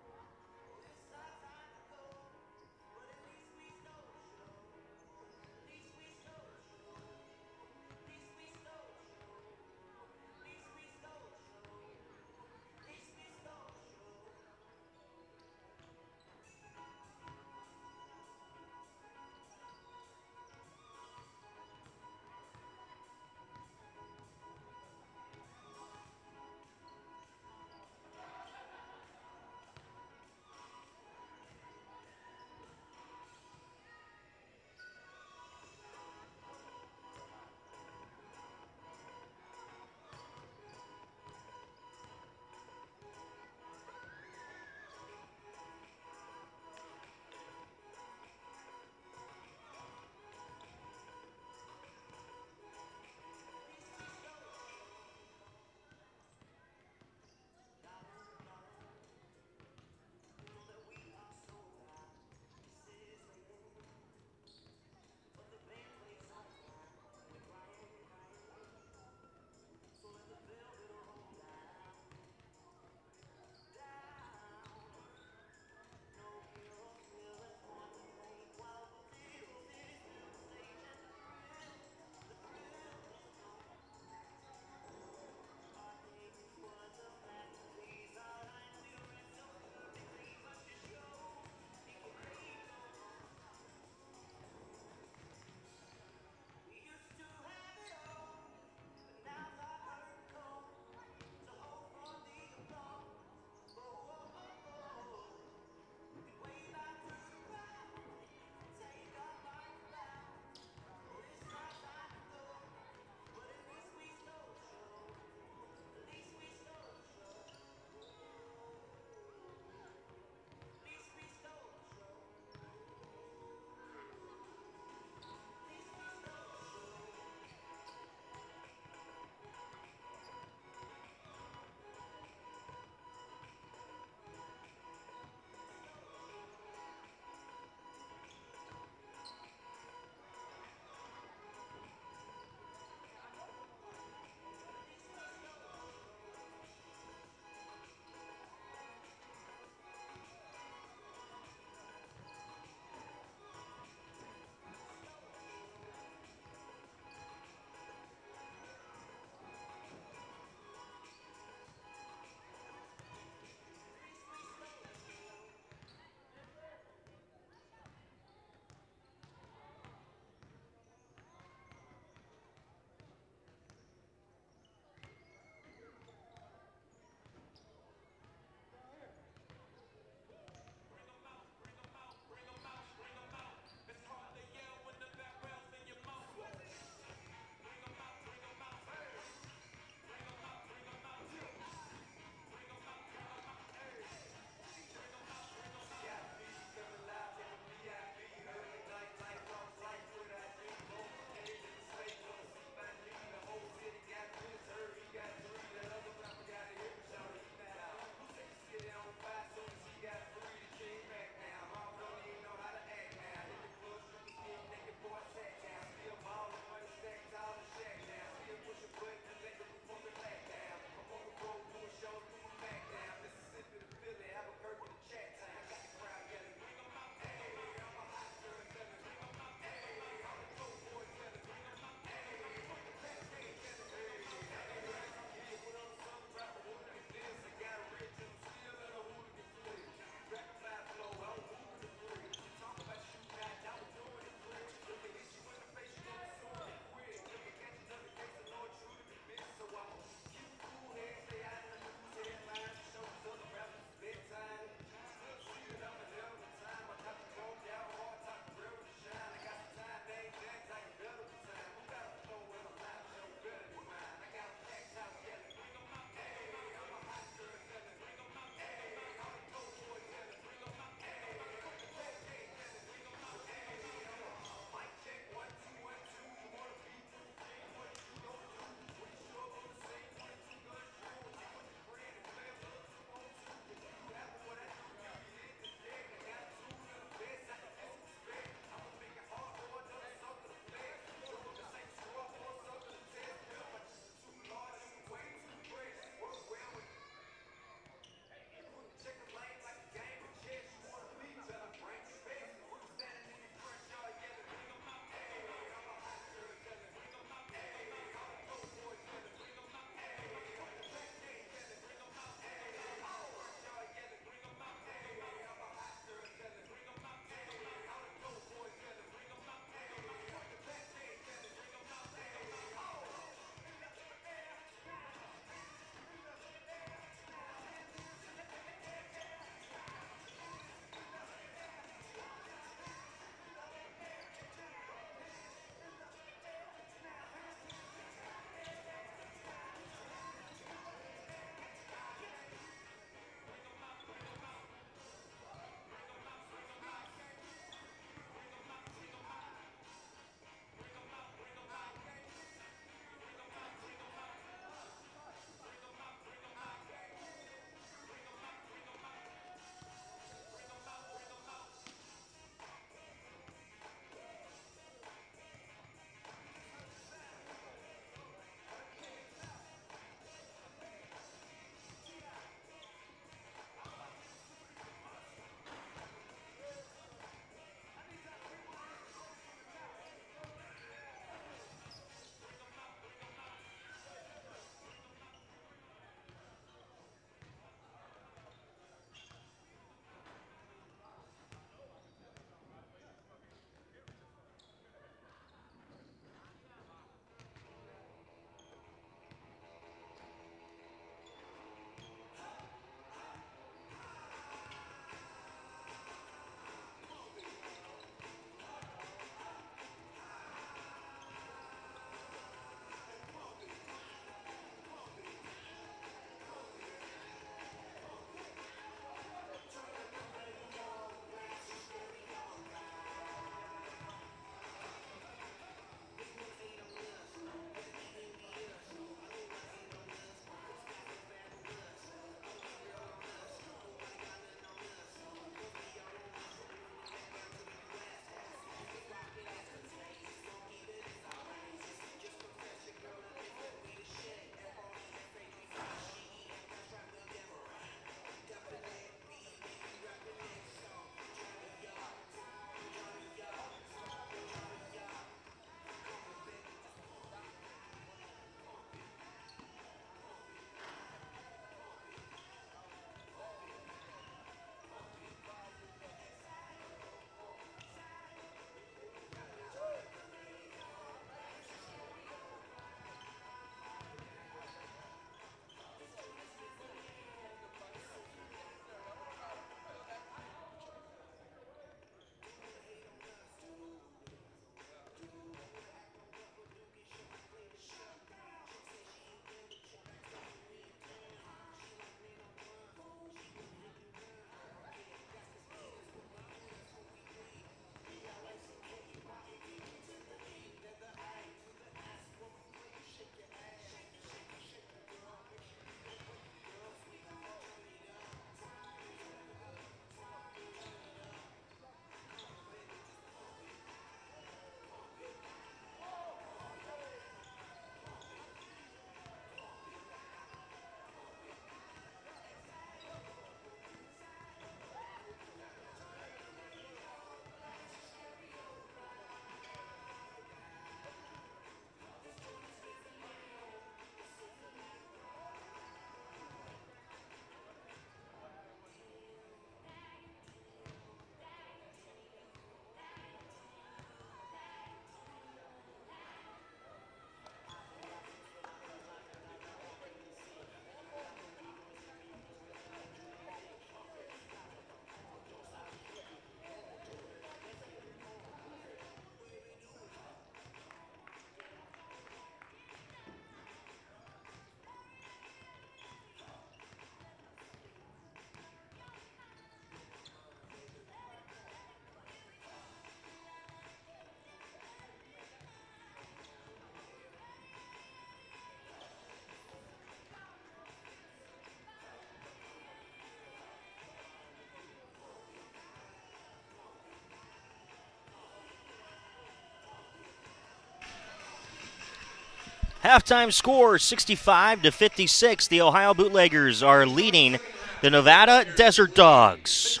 Halftime score 65-56. The Ohio Bootleggers are leading the Nevada Desert Dogs.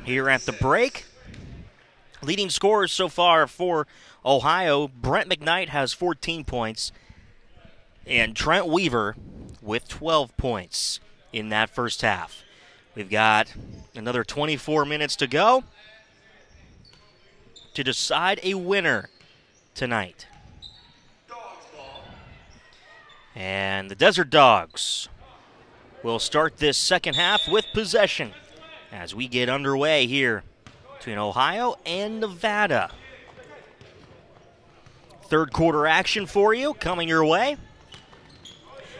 Here at the break, leading scorers so far for Ohio, Brent McKnight has 14 points and Trent Weaver with 12 points in that first half. We've got another 24 minutes to go to decide a winner tonight. And the Desert Dogs will start this second half with possession as we get underway here between Ohio and Nevada. Third quarter action for you coming your way.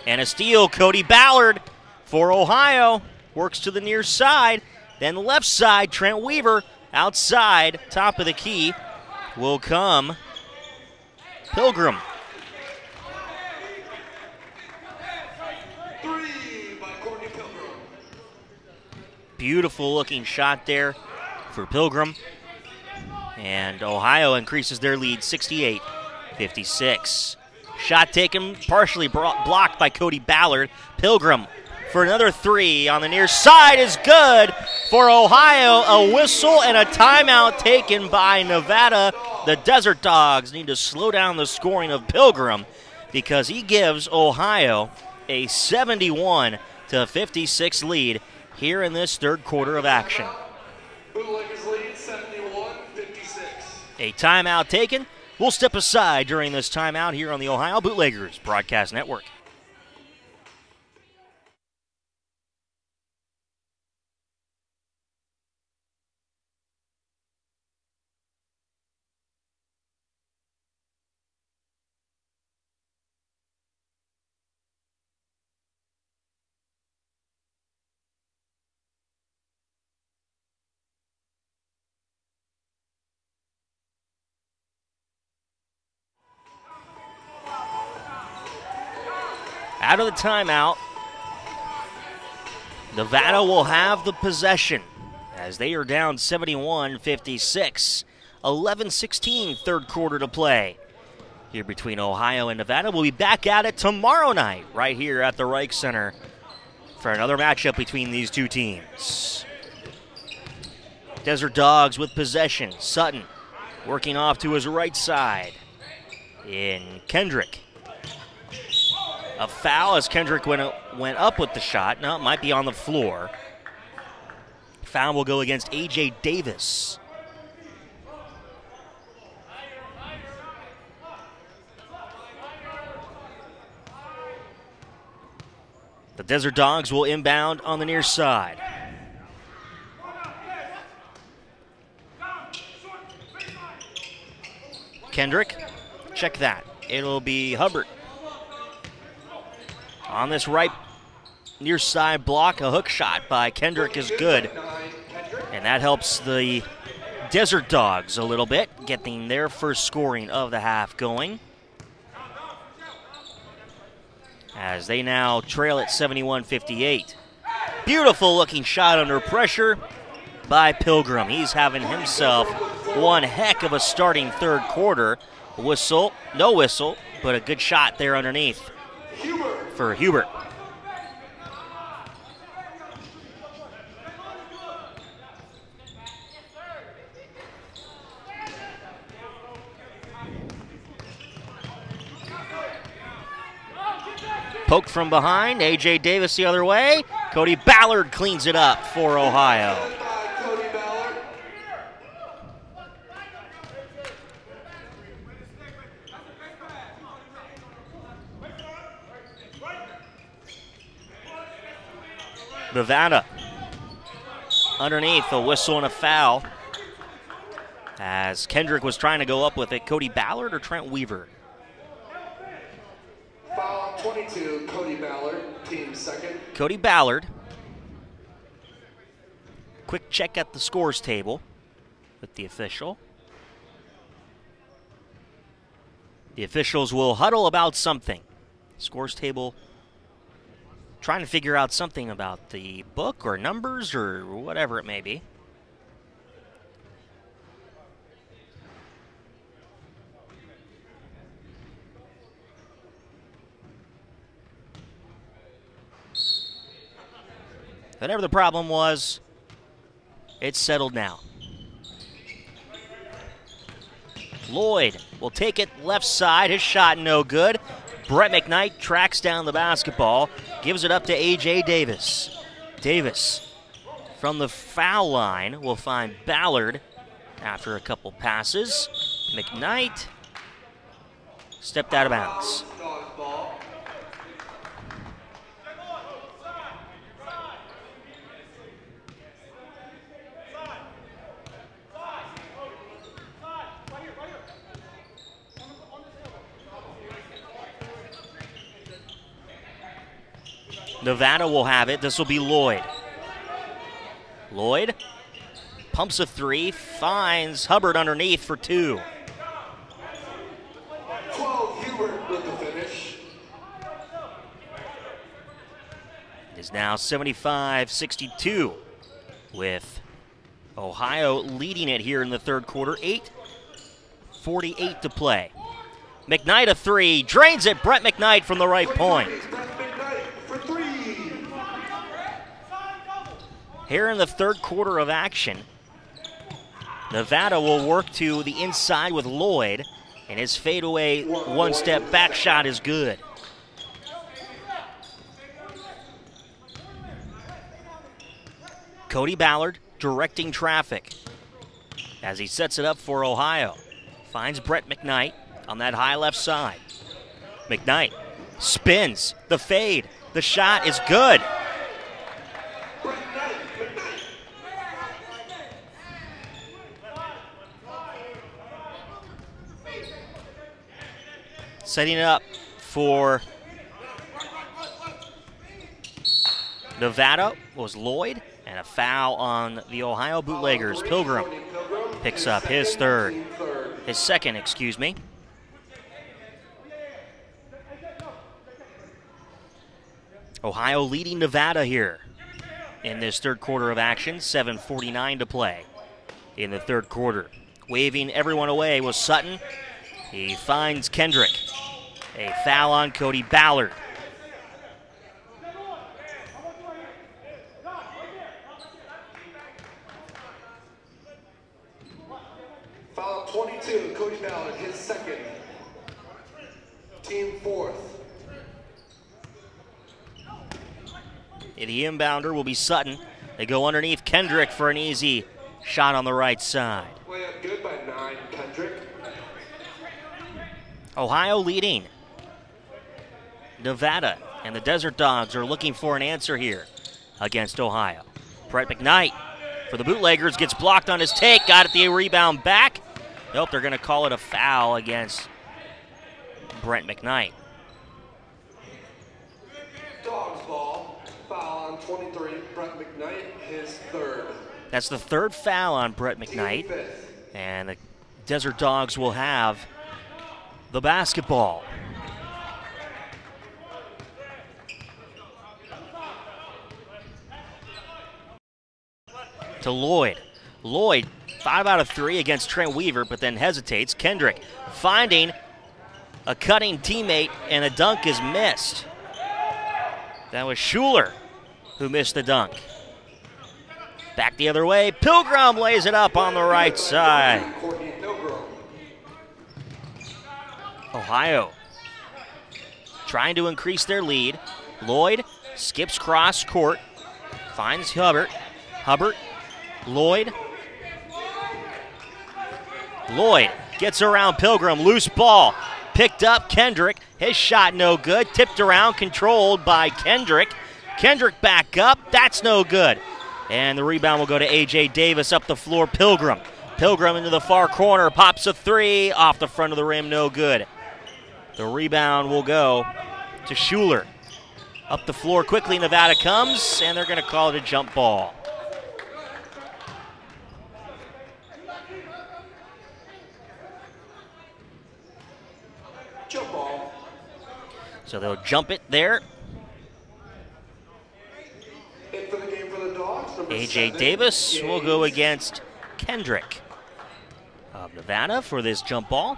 And a steal, Cody Ballard for Ohio. Works to the near side. Then left side, Trent Weaver outside. Top of the key will come Pilgrim. Beautiful looking shot there for Pilgrim. And Ohio increases their lead 68-56. Shot taken, partially blocked by Cody Ballard. Pilgrim for another three on the near side is good for Ohio. A whistle and a timeout taken by Nevada. The Desert Dogs need to slow down the scoring of Pilgrim because he gives Ohio a 71-56 lead here in this third quarter of action. Bootleggers lead 71-56. A timeout taken. We'll step aside during this timeout here on the Ohio Bootleggers Broadcast Network. Out of the timeout, Nevada will have the possession as they are down 71-56. 11-16 third quarter to play here between Ohio and Nevada. We'll be back at it tomorrow night right here at the Rike Center for another matchup between these two teams. Desert Dogs with possession. Sutton working off to his right side in Kendrick. A foul as Kendrick went up with the shot. No, it might be on the floor. Foul will go against A.J. Davis. The Desert Dogs will inbound on the near side. Kendrick, check that. It'll be Hubbard. On this right near side block, a hook shot by Kendrick is good. And that helps the Desert Dogs a little bit, getting their first scoring of the half going. As they now trail at 71-58. Beautiful looking shot under pressure by Pilgrim. He's having himself one heck of a starting third quarter. Whistle, no whistle, but a good shot there underneath for Hubert. Poked from behind, A.J. Davis the other way. Cody Ballard cleans it up for Ohio. Nevada underneath, a whistle and a foul. As Kendrick was trying to go up with it. Cody Ballard or Trent Weaver? Foul 22, Cody Ballard, team second. Cody Ballard. Quick check at the scores table with the official. The officials will huddle about something. Scores table trying to figure out something about the book or numbers or whatever it may be. Whatever the problem was, it's settled now. Lloyd will take it left side. His shot no good. Brett McKnight tracks down the basketball, gives it up to A.J. Davis. Davis from the foul line will find Ballard after a couple passes. McKnight stepped out of bounds. Nevada will have it. This will be Lloyd. Lloyd pumps a three, finds Hubbard underneath for two. Hubert with the finish. It is now 75-62 with Ohio leading it here in the third quarter. 8:48 to play. McKnight a three, drains it. Brett McKnight from the right point. Here in the third quarter of action, Nevada will work to the inside with Lloyd, and his fadeaway one-step back shot is good. Cody Ballard directing traffic as he sets it up for Ohio. Finds Brett McKnight on that high left side. McKnight spins, the fade, the shot is good. Setting it up for Nevada was Lloyd, and a foul on the Ohio Bootleggers. Pilgrim picks up his second, excuse me. Ohio leading Nevada here in this third quarter of action. 7:49 to play in the third quarter. Waving everyone away was Sutton. He finds Kendrick. A foul on Cody Ballard. Foul 22, Cody Ballard, his second. Team fourth. The inbounder will be Sutton. They go underneath Kendrick for an easy shot on the right side. Way up good by 9, Kendrick. Ohio leading. Nevada and the Desert Dogs are looking for an answer here against Ohio. Brett McKnight for the Bootleggers gets blocked on his take, got it the rebound back. Nope, they're going to call it a foul against Brett McKnight. Dogs ball, foul on 23, Brett McKnight, his third. That's the third foul on Brett McKnight, and the Desert Dogs will have the basketball. To Lloyd. Lloyd, 5 out of 3 against Trent Weaver, but then hesitates. Kendrick finding a cutting teammate, and a dunk is missed. That was Schuler who missed the dunk. Back the other way. Pilgrim lays it up on the right side. Ohio trying to increase their lead. Lloyd skips cross court, finds Hubbard. Lloyd gets around Pilgrim, loose ball, picked up Kendrick, his shot no good, tipped around, controlled by Kendrick. Kendrick back up, that's no good. And the rebound will go to A.J. Davis up the floor, Pilgrim into the far corner, pops a three, off the front of the rim, no good. The rebound will go to Schuler. Up the floor quickly, Nevada comes, and they're going to call it a jump ball. Jump ball. So they'll jump it there. In for the game for the Dogs, number A.J. 7, Davis will go Gaines. against Kendrick of Nevada for this jump ball.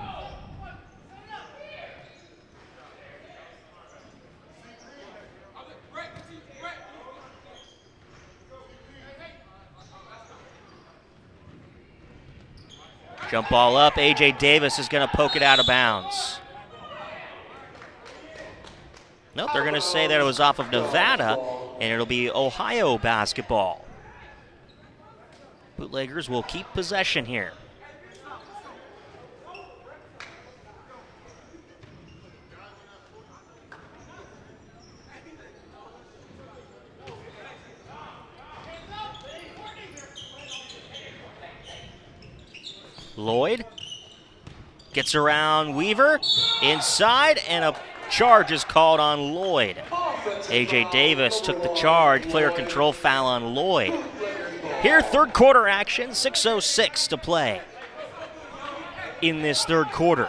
Jump ball up. A.J. Davis is going to poke it out of bounds. Nope, they're going to say that it was off of Nevada, and it'll be Ohio basketball. Bootleggers will keep possession here. Lloyd gets around Weaver inside, and a charge is called on Lloyd. A.J. Davis took the charge. Player control foul on Lloyd. Here, third quarter action, 6:06 to play in this third quarter.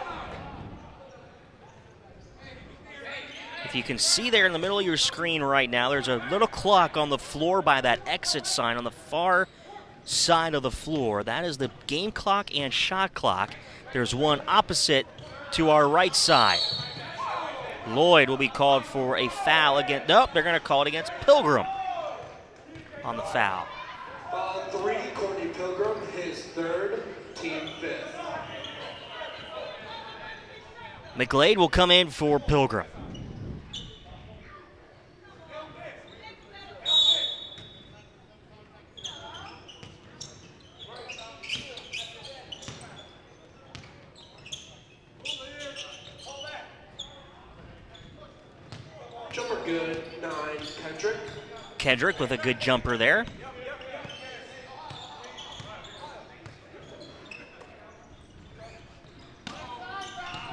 If you can see there in the middle of your screen right now, there's a little clock on the floor by that exit sign on the far side of the floor. That is the game clock and shot clock. There's one opposite to our right side. Lloyd will be called for a foul against, nope, they're going to call it against Pilgrim on the foul. Foul 3, Courtney Pilgrim, his third, team fifth. McGlade will come in for Pilgrim. Jumper good, 9, Kendrick. Kendrick with a good jumper there.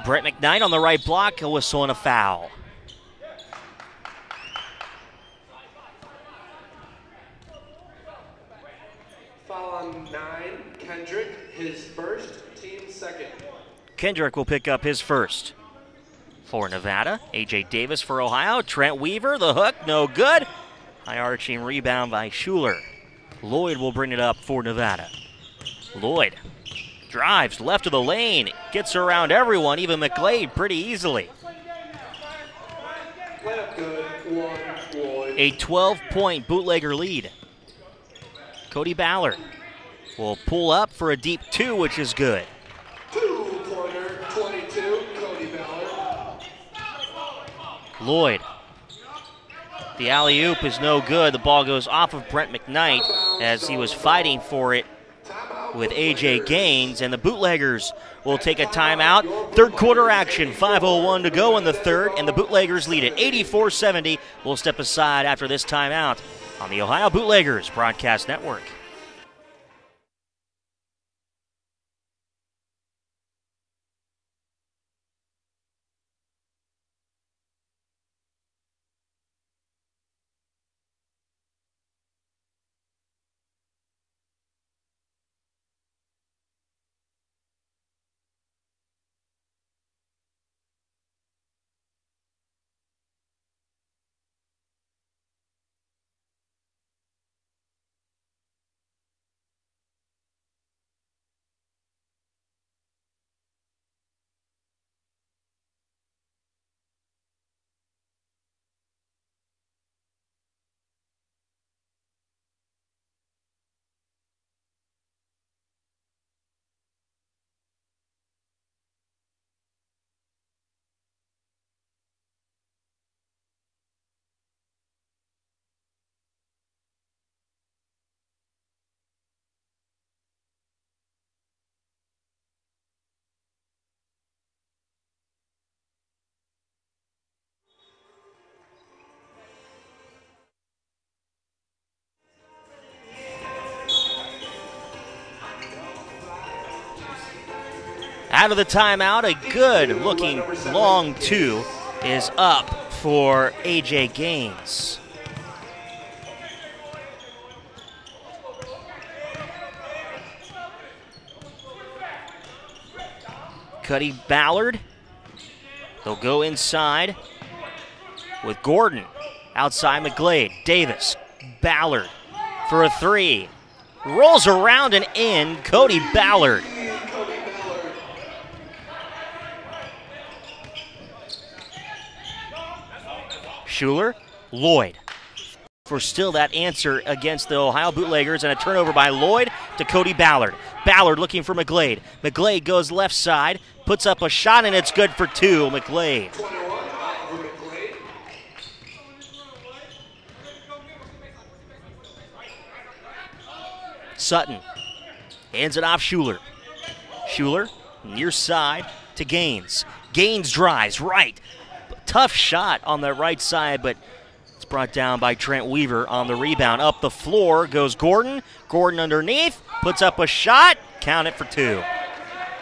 Brett McKnight on the right block, a whistle and a foul. Foul on 9, Kendrick, his first, team second. Kendrick will pick up his first. For Nevada, A.J. Davis for Ohio. Trent Weaver, the hook, no good. High arching rebound by Schuler. Lloyd will bring it up for Nevada. Lloyd drives left of the lane, gets around everyone, even McGlade, pretty easily. Layup good, 1, Lloyd. A 12-point bootlegger lead. Cody Ballard will pull up for a deep 2, which is good. 2-pointer, 22, Cody Ballard. Lloyd. The alley-oop is no good. The ball goes off of Brent McKnight as he was fighting for it with A.J. Gaines, and the Bootleggers will take a timeout. Third quarter action, 5:01 to go in the third, and the Bootleggers lead it 84-70. We'll step aside after this timeout on the Ohio Bootleggers Broadcast Network. Out of the timeout, a good-looking long 2 is up for A.J. Gaines. Cody Ballard. They'll go inside with Gordon. Outside McGlade. Davis. Ballard for a 3. Rolls around and in. Cody Ballard. Schuler, Lloyd. for still that answer against the Ohio Bootleggers, and a turnover by Lloyd to Cody Ballard. Ballard looking for McGlade. McGlade goes left side, puts up a shot, and it's good for two. McGlade. Sutton hands it off Schuler. Schuler near side to Gaines. Gaines drives right. Tough shot on the right side, but it's brought down by Trent Weaver on the rebound. Up the floor goes Gordon. Gordon underneath, puts up a shot. Count it for two.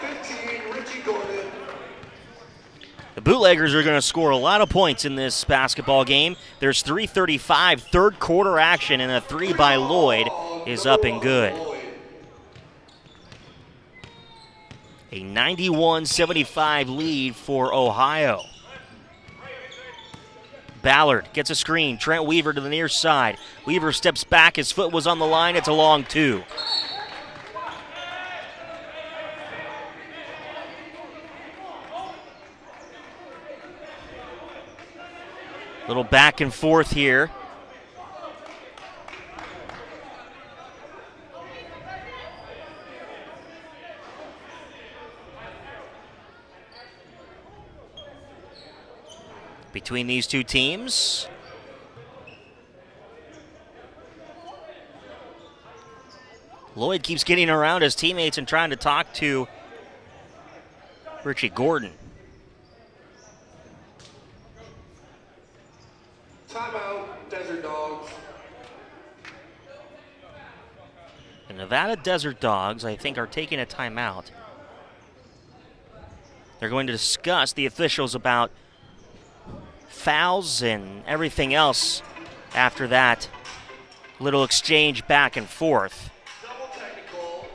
15, Richie Gordon. The Bootleggers are going to score a lot of points in this basketball game. There's 3:35 third quarter action, and a three by Lloyd is up and good. A 91-75 lead for Ohio. Ballard gets a screen. Trent Weaver to the near side. Weaver steps back. His foot was on the line. It's a long two. Little back and forth here. Between these two teams. Lloyd keeps getting around his teammates and trying to talk to Richie Gordon. Timeout, Desert Dogs. The Nevada Desert Dogs, I think, are taking a timeout. They're going to discuss the officials about fouls and everything else after that little exchange back and forth. Double technical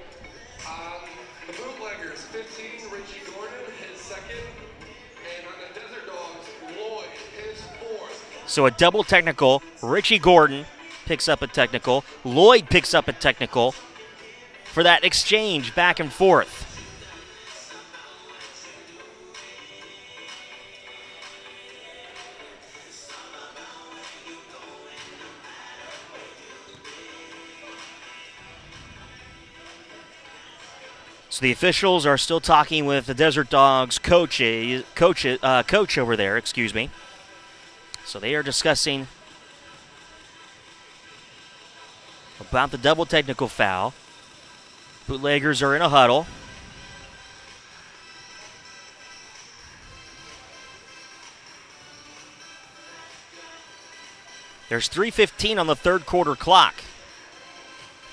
on the Bootleggers, 15, Richie Gordon, his second, and on the Desert Dogs, Lloyd, his fourth. So a double technical. Richie Gordon picks up a technical. Lloyd picks up a technical for that exchange back and forth. So the officials are still talking with the Desert Dogs coach over there, excuse me. So they are discussing about the double technical foul. Bootleggers are in a huddle. There's 3:15 on the third quarter clock.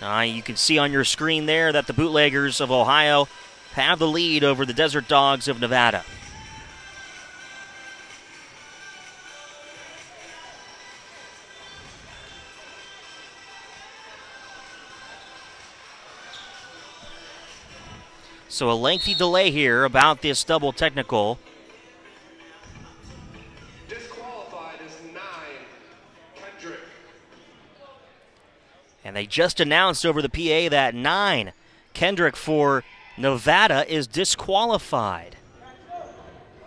You can see on your screen there that the Bootleggers of Ohio have the lead over the Desert Dogs of Nevada. So a lengthy delay here about this double technical. Disqualified is 9, Kendrick. And they just announced over the PA that 9, Kendrick for Nevada, is disqualified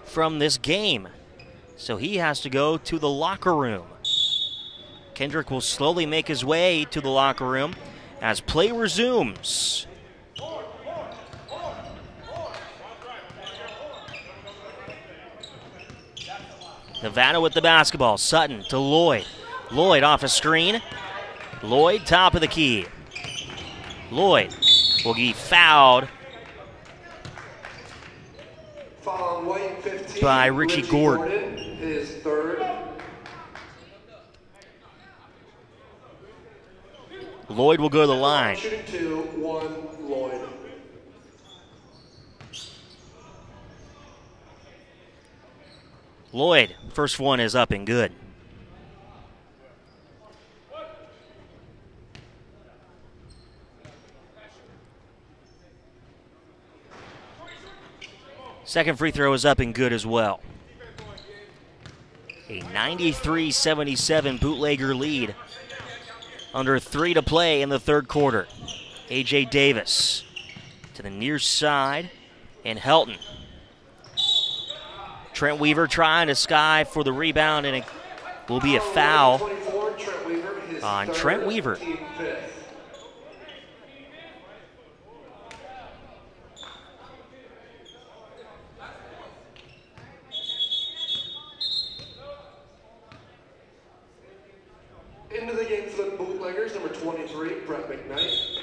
from this game. So he has to go to the locker room. Kendrick will slowly make his way to the locker room as play resumes. Nevada with the basketball. Sutton to Lloyd. Lloyd off a screen. Lloyd, top of the key. Lloyd will be fouled Foul on White, 15, by Richie Gordon. His third. Lloyd will go to the line. Shooting 2, 1, Lloyd. Lloyd, first one is up and good. Second free throw is up and good as well. A 93-77 Bootlegger lead. Under 3 to play in the third quarter. A.J. Davis to the near side, and Helton. Trent Weaver trying to sky for the rebound, and it will be a foul. 24, Trent Weaver, his on Trent Weaver. Team fifth. Into the game for the Bootleggers, number 23, Brett McKnight.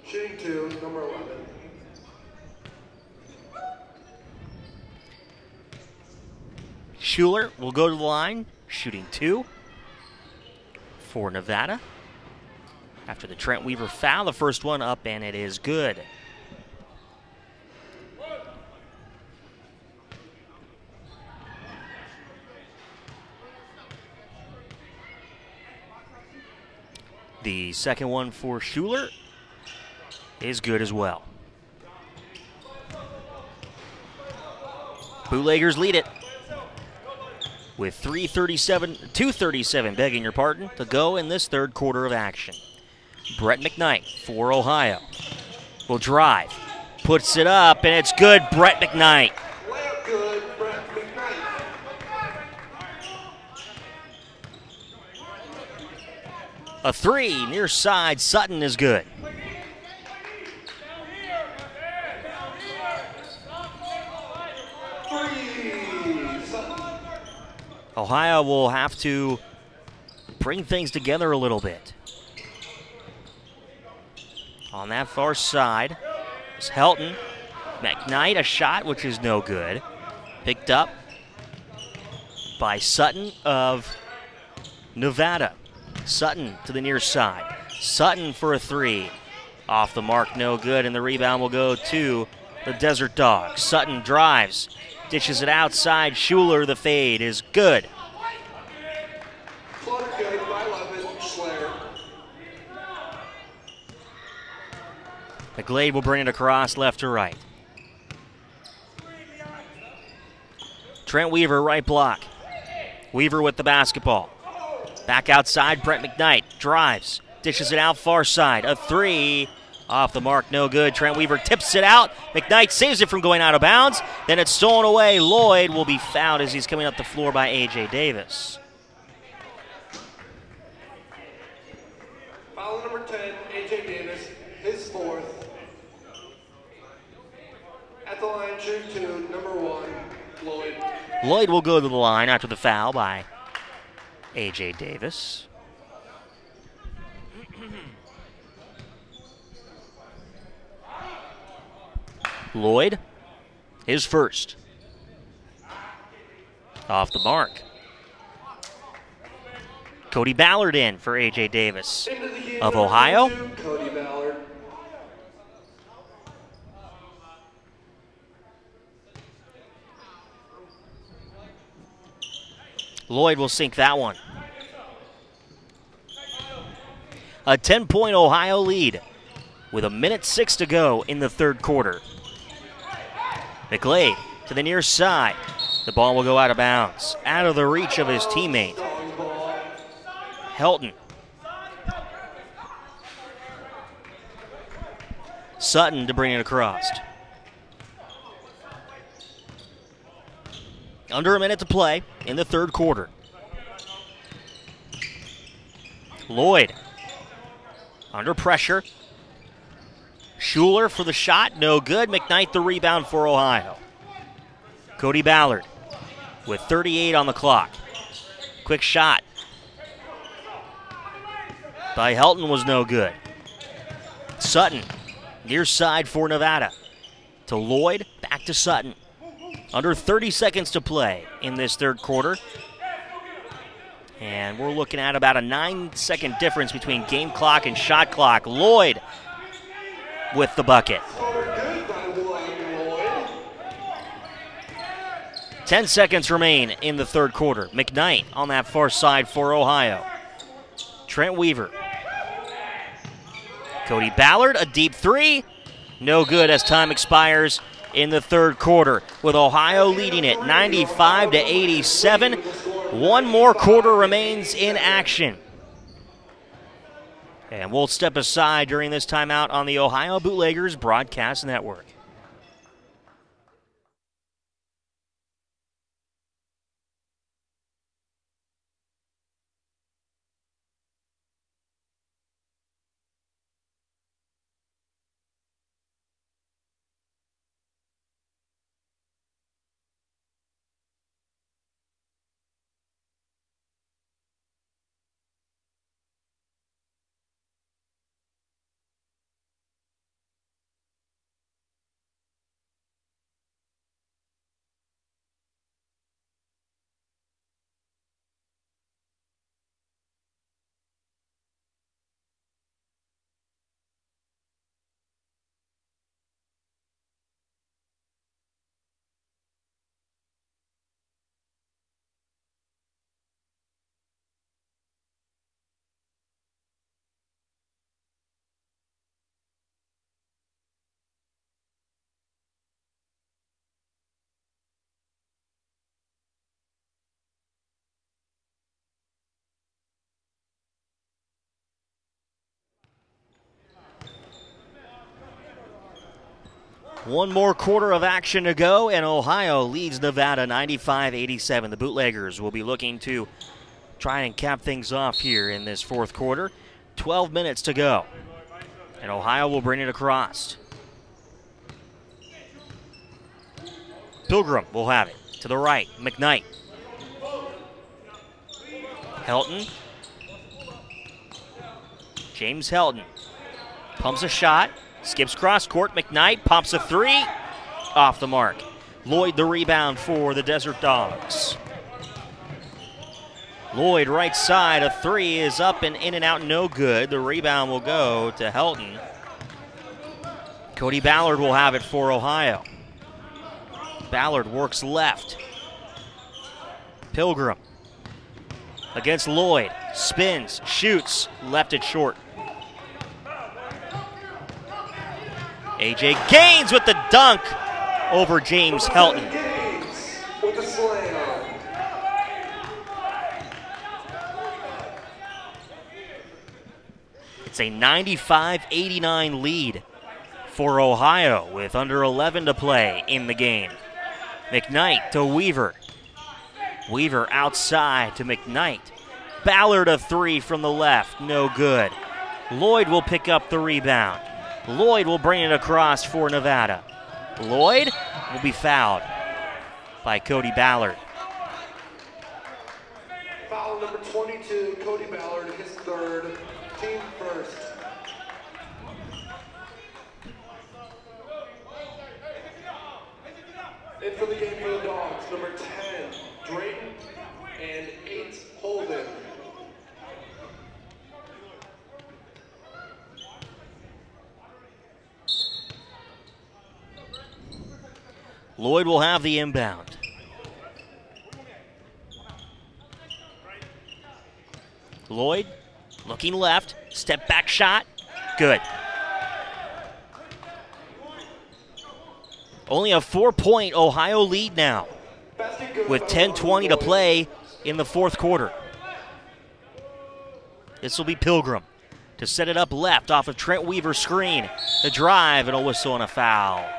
Shooting 2, number 11. Schuler will go to the line, shooting 2 for Nevada. After the Trent Weaver foul, the first one up, and it is good. The second one for Schuler is good as well. Bootleggers lead it with 2:37, begging your pardon, to go in this third quarter of action. Brett McKnight for Ohio will drive, puts it up, and it's good. Brett McKnight. Layup good, Brett McKnight. A 3 near side. Sutton is good. Ohio will have to bring things together a little bit. On that far side is Helton. McKnight, a shot which is no good. Picked up by Sutton of Nevada. Sutton to the near side. Sutton for a 3. Off the mark, no good, and the rebound will go to the Desert Dogs. Sutton drives, dishes it outside. Schuler, the fade is good. Clutter good by 11, Slayer. McGlade will bring it across left to right. Trent Weaver, right block. Weaver with the basketball. Back outside, Brett McKnight drives, dishes it out far side. A 3 off the mark, no good. Trent Weaver tips it out. McKnight saves it from going out of bounds. Then it's stolen away. Lloyd will be fouled as he's coming up the floor by A.J. Davis. Foul number 10, A.J. Davis, his 4th. At the line, shoot 2, number 1, Lloyd. Lloyd will go to the line after the foul by A.J. Davis. Lloyd, his first. Off the mark. Cody Ballard in for A.J. Davis of Ohio. Cody Ballard. Lloyd will sink that one. A 10-point Ohio lead with 1:06 to go in the third quarter. McGlade to the near side. The ball will go out of bounds, out of the reach of his teammate. Helton. Sutton to bring it across. Under a minute to play in the third quarter. Lloyd under pressure. Schuler for the shot, no good. McKnight the rebound for Ohio. Cody Ballard with 38 on the clock. Quick shot by Helton was no good. Sutton near side for Nevada. To Lloyd, back to Sutton. Under 30 seconds to play in this third quarter. And we're looking at about a 9-second difference between game clock and shot clock. Lloyd with the bucket. 10 seconds remain in the third quarter. McKnight on that far side for Ohio. Trent Weaver. Cody Ballard, a deep 3. No good as time expires in the third quarter, with Ohio leading it 95-87. One more quarter remains in action. And we'll step aside during this timeout on the Ohio Bootleggers Broadcast Network. One more quarter of action to go, and Ohio leads Nevada 95-87. The Bootleggers will be looking to try and cap things off here in this fourth quarter. 12 minutes to go, and Ohio will bring it across. Pilgrim will have it to the right. McKnight. Helton. James Helton pumps a shot. Skips cross court. McKnight pops a three. Off the mark. Lloyd the rebound for the Desert Dogs. Lloyd right side. A three is up and in and out. No good. The rebound will go to Helton. Cody Ballard will have it for Ohio. Ballard works left. Pilgrim against Lloyd. Spins. Shoots. Left it short. A.J. Gaines with the dunk over James Helton. Gaines with the slam. It's a 95-89 lead for Ohio with under 11 to play in the game. McKnight to Weaver. Weaver outside to McKnight. Ballard a three from the left, no good. Lloyd will pick up the rebound. Lloyd will bring it across for Nevada. Lloyd will be fouled by Cody Ballard. Foul number 22, Cody Ballard, his third, team first. In for the game for the Dogs, number 10, Drayton, and 8, Holden. Lloyd will have the inbound. Lloyd looking left, step back shot, good. Only a 4-point Ohio lead now with 10:20 to play in the fourth quarter. This will be Pilgrim to set it up left off of Trent Weaver's screen. The drive and a whistle and a foul.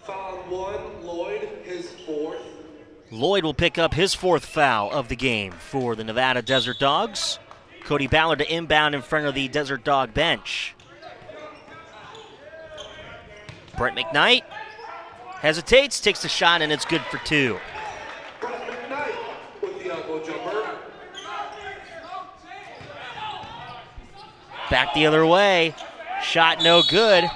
Foul 1, Lloyd, his fourth. Lloyd will pick up his fourth foul of the game for the Nevada Desert Dogs. Cody Ballard to inbound in front of the Desert Dog bench. Brett McKnight hesitates, takes the shot, and it's good for two. Brett McKnight with the elbow jumper. Back the other way. Shot no good.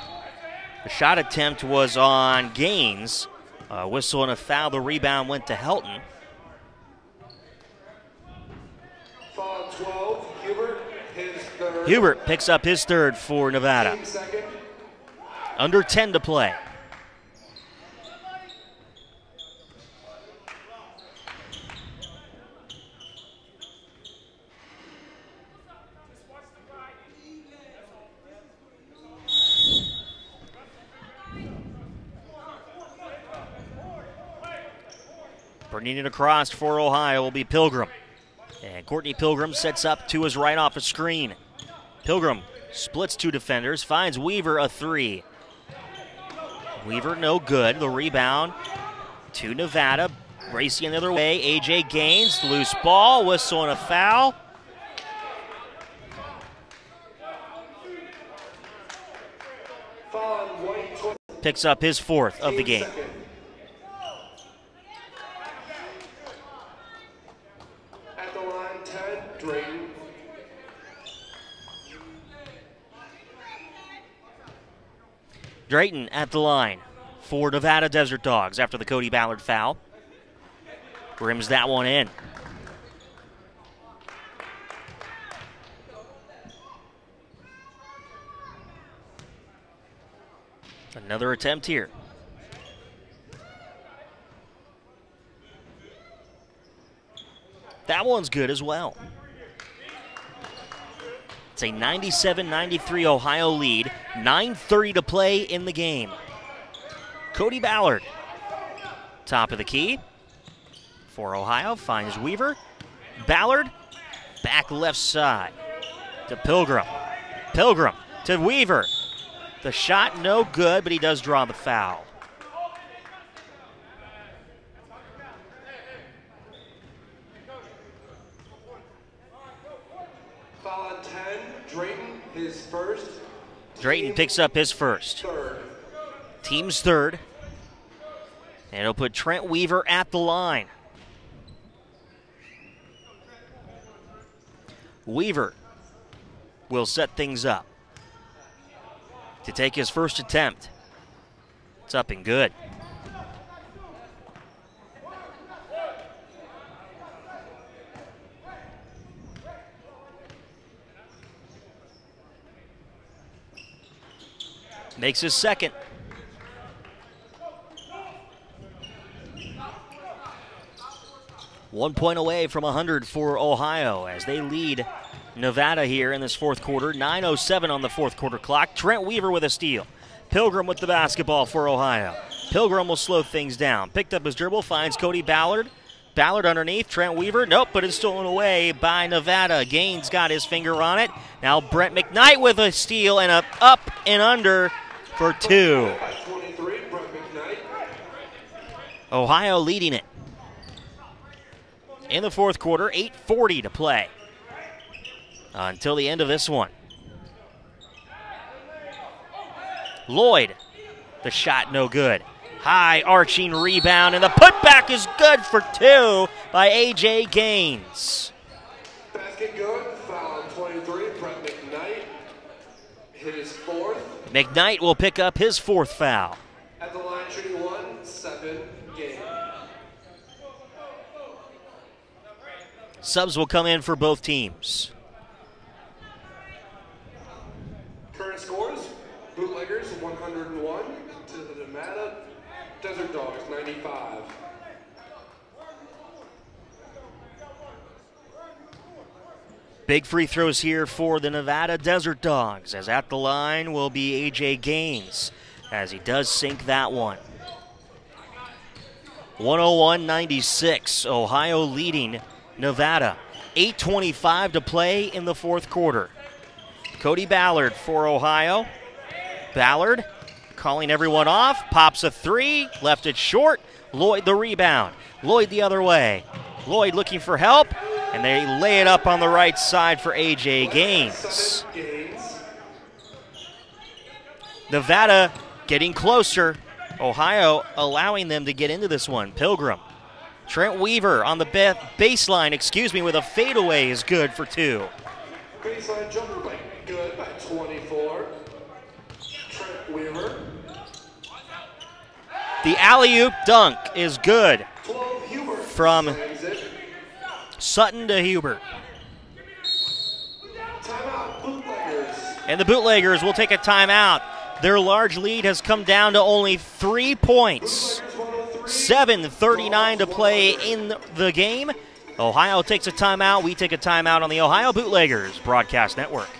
The shot attempt was on Gaines. A whistle and a foul. The rebound went to Helton. Foul 12, Hubert, his third. Hubert picks up his third for Nevada. Team second. Under 10 to play. Bringing it across for Ohio will be Pilgrim. And Courtney Pilgrim sets up to his right off a screen. Pilgrim splits two defenders, finds Weaver a three. Weaver no good. The rebound to Nevada. Racing the other way. AJ Gaines, loose ball, whistle and a foul. Picks up his fourth of the game. At the line, 10, Drayton. Drayton at the line for Nevada Desert Dogs after the Cody Ballard foul. Rims that one in. Another attempt here. That one's good as well. It's a 97-93 Ohio lead. 9:30 to play in the game. Cody Ballard, top of the key for Ohio, finds Weaver. Ballard, back left side to Pilgrim. Pilgrim to Weaver. The shot no good, but he does draw the foul. Foul on 10, Drayton, his first. Drayton picks up his first. Third. Team's third. And it'll put Trent Weaver at the line. Weaver will set things up to take his first attempt. It's up and good. Makes his second. One point away from 100 for Ohio as they lead Nevada here in this fourth quarter. 9:07 on the fourth quarter clock. Trent Weaver with a steal. Pilgrim with the basketball for Ohio. Pilgrim will slow things down. Picked up his dribble, finds Cody Ballard. Ballard underneath, Trent Weaver. Nope, but it's stolen away by Nevada. Gaines got his finger on it. Now Brett McKnight with a steal and a up and under for two. By 23, Brett McKnight. Ohio leading it. In the fourth quarter, 8:40 to play until the end of this one. Lloyd, the shot no good. High arching rebound, and the putback is good for two by AJ Gaines. Basket good. Foul on 23, Brett McKnight. His fourth. McKnight will pick up his fourth foul. At the line, shooting 1-7 game. Subs will come in for both teams. Current scores, Bootleggers 101 to the Nevada Desert Dogs 95. Big free throws here for the Nevada Desert Dogs, as at the line will be AJ Gaines, as he does sink that one. 101-96, Ohio leading Nevada. 8:25 to play in the fourth quarter. Cody Ballard for Ohio. Ballard calling everyone off, pops a three, left it short. Lloyd the rebound. Lloyd the other way. Lloyd looking for help, and they lay it up on the right side for AJ Gaines. Nevada getting closer. Ohio allowing them to get into this one. Pilgrim. Trent Weaver on the baseline, with a fadeaway is good for two. Baseline jumper by good by 24. Trent Weaver. The alley-oop dunk is good 12 Hubert. from Slams it. Sutton to Hubert. Timeout, Bootleggers. And the Bootleggers will take a timeout. Their large lead has come down to only 3 points. Bootleggers 103. 7:39 to play in the game. Ohio takes a timeout. We take a timeout on the Ohio Bootleggers Broadcast Network.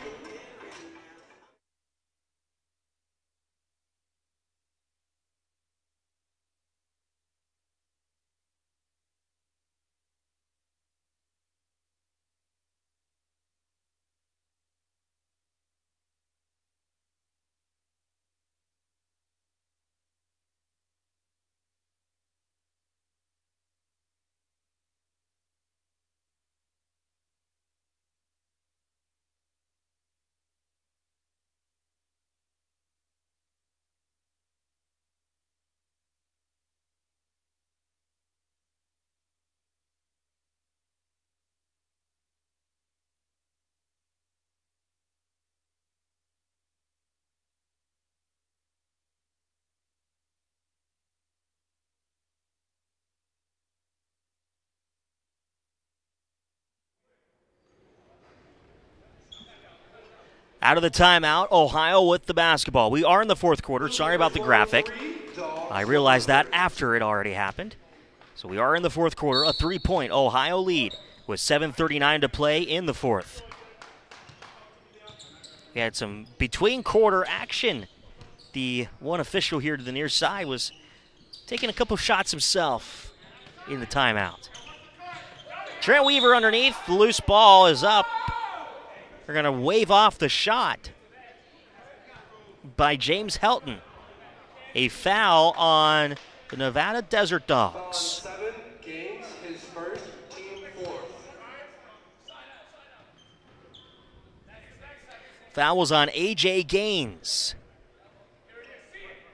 Out of the timeout, Ohio with the basketball. We are in the fourth quarter. Sorry about the graphic. I realized that after it already happened. So we are in the fourth quarter. A 3-point Ohio lead with 7:39 to play in the fourth. We had some between-quarter action. The one official here to the near side was taking a couple shots himself in the timeout. Trent Weaver underneath. The loose ball is up. They're going to wave off the shot by James Helton. A foul on the Nevada Desert Dogs. 7 games, his first, team fourth. Foul was on A.J. Gaines.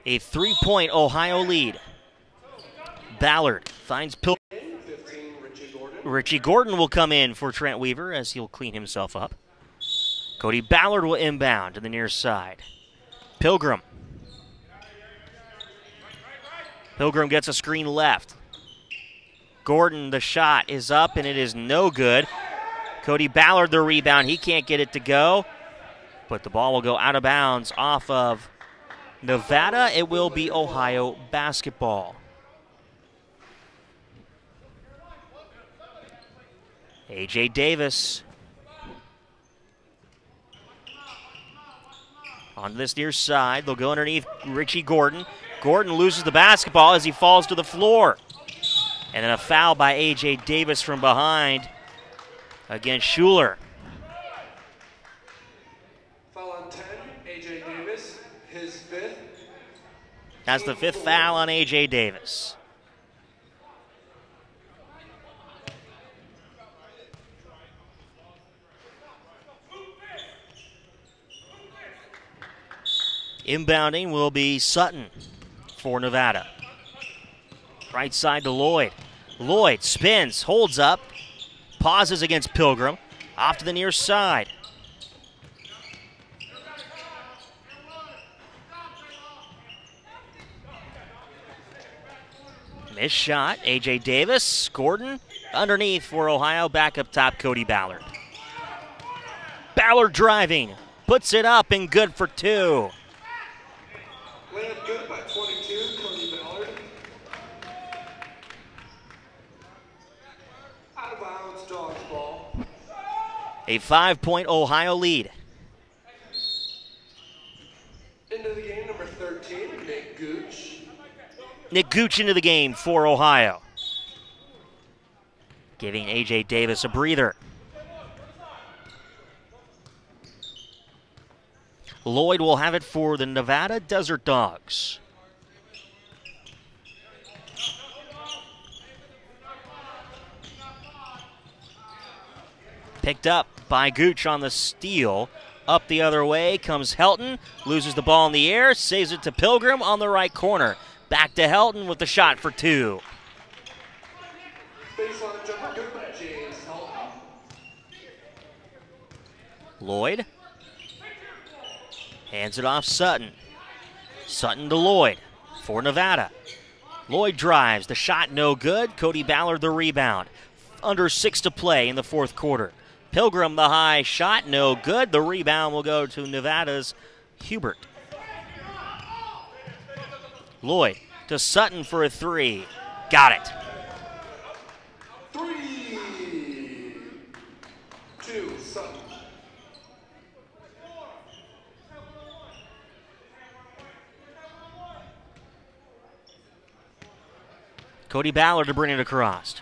A 3-point Ohio lead. Ballard finds Pilgrim. 15, Richie Gordon. Richie Gordon will come in for Trent Weaver as he'll clean himself up. Cody Ballard will inbound to the near side. Pilgrim. Pilgrim gets a screen left. Gordon, the shot is up, and it is no good. Cody Ballard, the rebound. He can't get it to go, but the ball will go out of bounds off of Nevada. It will be Ohio basketball. A.J. Davis on this near side. They'll go underneath Richie Gordon. Gordon loses the basketball as he falls to the floor. And then a foul by A.J. Davis from behind against Schuler. Foul on 10, A.J. Davis, his fifth. That's the fifth foul on A.J. Davis. Inbounding will be Sutton for Nevada. Right side to Lloyd. Lloyd spins, holds up, pauses against Pilgrim. Off to the near side. Missed shot, A.J. Davis. Gordon underneath for Ohio. Back up top, Cody Ballard. Ballard driving, puts it up and good for two. Landed good by 22, Cody Ballard. Out of bounds, Dogs ball. A 5-point Ohio lead. Into the game, number 13, Nick Gooch. Nick Gooch into the game for Ohio. Giving A.J. Davis a breather. Lloyd will have it for the Nevada Desert Dogs. Picked up by Gooch on the steal. Up the other way comes Helton. Loses the ball in the air. Saves it to Pilgrim on the right corner. Back to Helton with the shot for two. Baseline jumper good by James Helton. Lloyd. Hands it off Sutton. Sutton to Lloyd for Nevada. Lloyd drives. The shot no good. Cody Ballard the rebound. Under 6 to play in the fourth quarter. Pilgrim the high shot no good. The rebound will go to Nevada's Hubert. Lloyd to Sutton for a three. Got it. 3-2, Sutton. Cody Ballard to bring it across.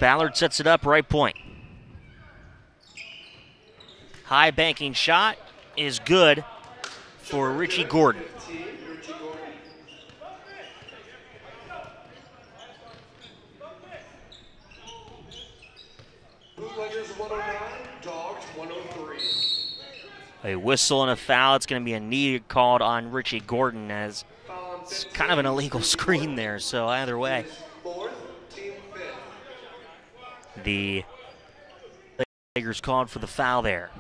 Ballard sets it up right point. High banking shot is good for Richie Gordon. 15, Richie Gordon. Bootleggers 109, Dogs 103. A whistle and a foul. It's going to be a knee called on Richie Gordon as Foul on it's 15, kind of an illegal screen there. So either way, his fourth, team fifth. the Bootleggers called for the foul there.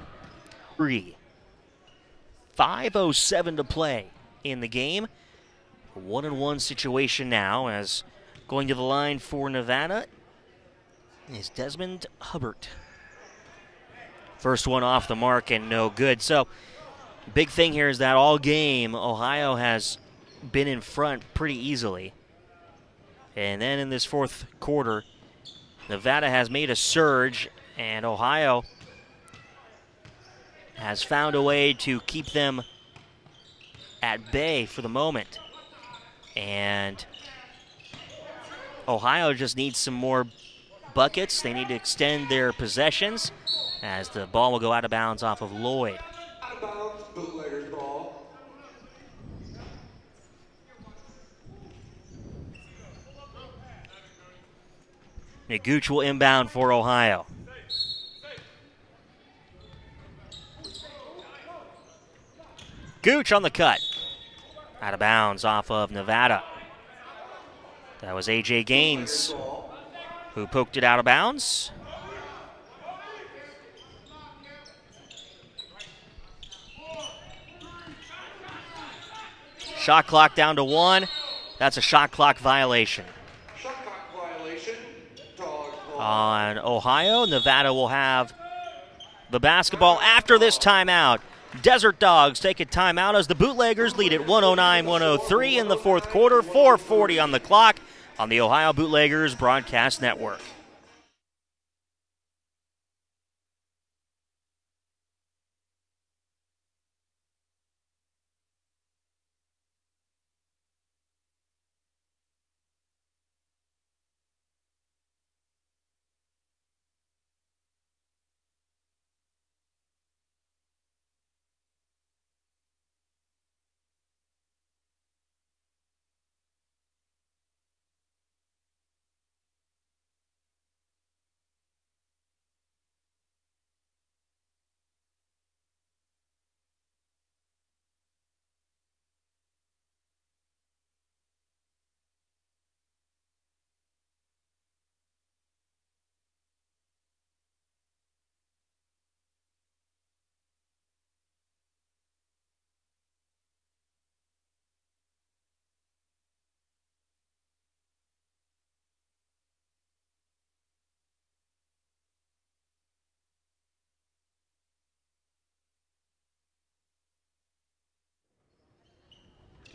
5:07 to play in the game. A 1-1 situation now as going to the line for Nevada is Desmond Hubbard. First one off the mark and no good. So, big thing here is that all game, Ohio has been in front pretty easily. And then in this fourth quarter, Nevada has made a surge, and Ohio has found a way to keep them at bay for the moment. And Ohio just needs some more buckets. They need to extend their possessions as the ball will go out of bounds off of Lloyd. Out of bounds, Bootleggers ball. Gooch will inbound for Ohio. Gooch on the cut. Out of bounds off of Nevada. That was A.J. Gaines who poked it out of bounds. Shot clock down to 1. That's a shot clock violation. Shot clock violation. Dog ball. On Ohio, Nevada will have the basketball after this timeout. Desert Dogs take a timeout as the Bootleggers lead at 109-103 in the fourth quarter. 4:40 on the clock on the Ohio Bootleggers Broadcast Network.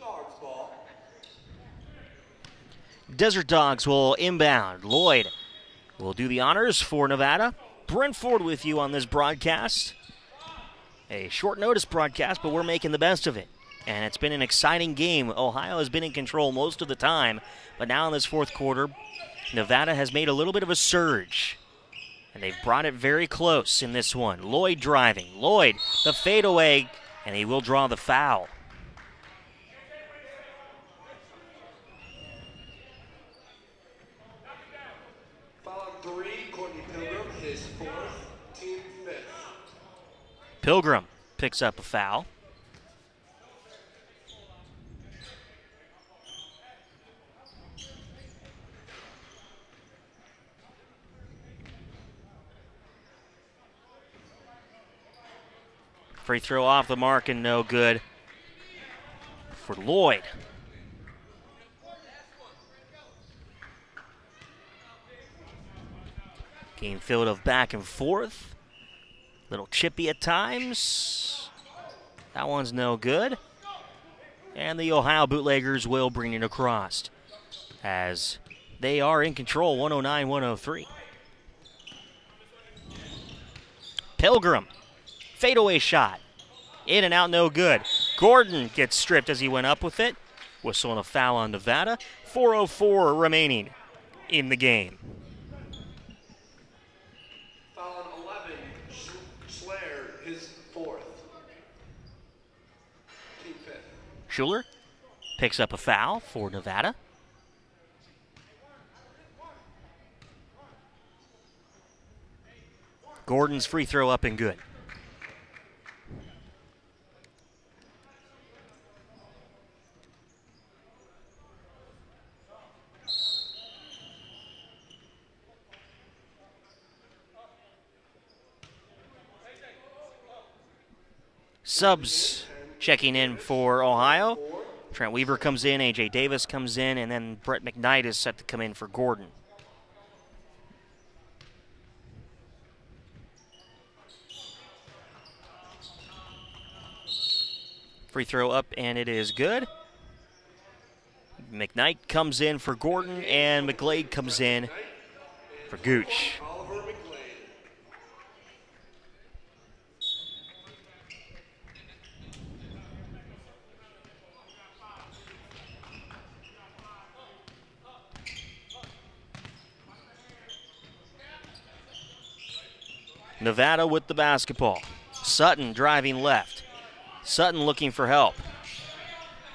Dogs ball. Desert Dogs will inbound. Lloyd will do the honors for Nevada. Brent Ford with you on this broadcast. A short notice broadcast, but we're making the best of it. And it's been an exciting game. Ohio has been in control most of the time, but now in this fourth quarter, Nevada has made a little bit of a surge. And they've brought it very close in this one. Lloyd driving. Lloyd, the fadeaway, and he will draw the foul. Pilgrim picks up a foul. Free throw off the mark and no good for Lloyd. Game filled of back and forth. Little chippy at times. That one's no good. And the Ohio Bootleggers will bring it across as they are in control, 109-103. Pilgrim, fadeaway shot. In and out, no good. Gordon gets stripped as he went up with it. Whistle and a foul on Nevada. 4:04 remaining in the game. Schuler picks up a foul for Nevada. Gordon's free throw up and good. Subs checking in for Ohio. Trent Weaver comes in, A.J. Davis comes in, and then Brett McKnight is set to come in for Gordon. Free throw up, and it is good. McKnight comes in for Gordon, and McGlade comes in for Gooch. Nevada with the basketball. Sutton driving left. Sutton looking for help.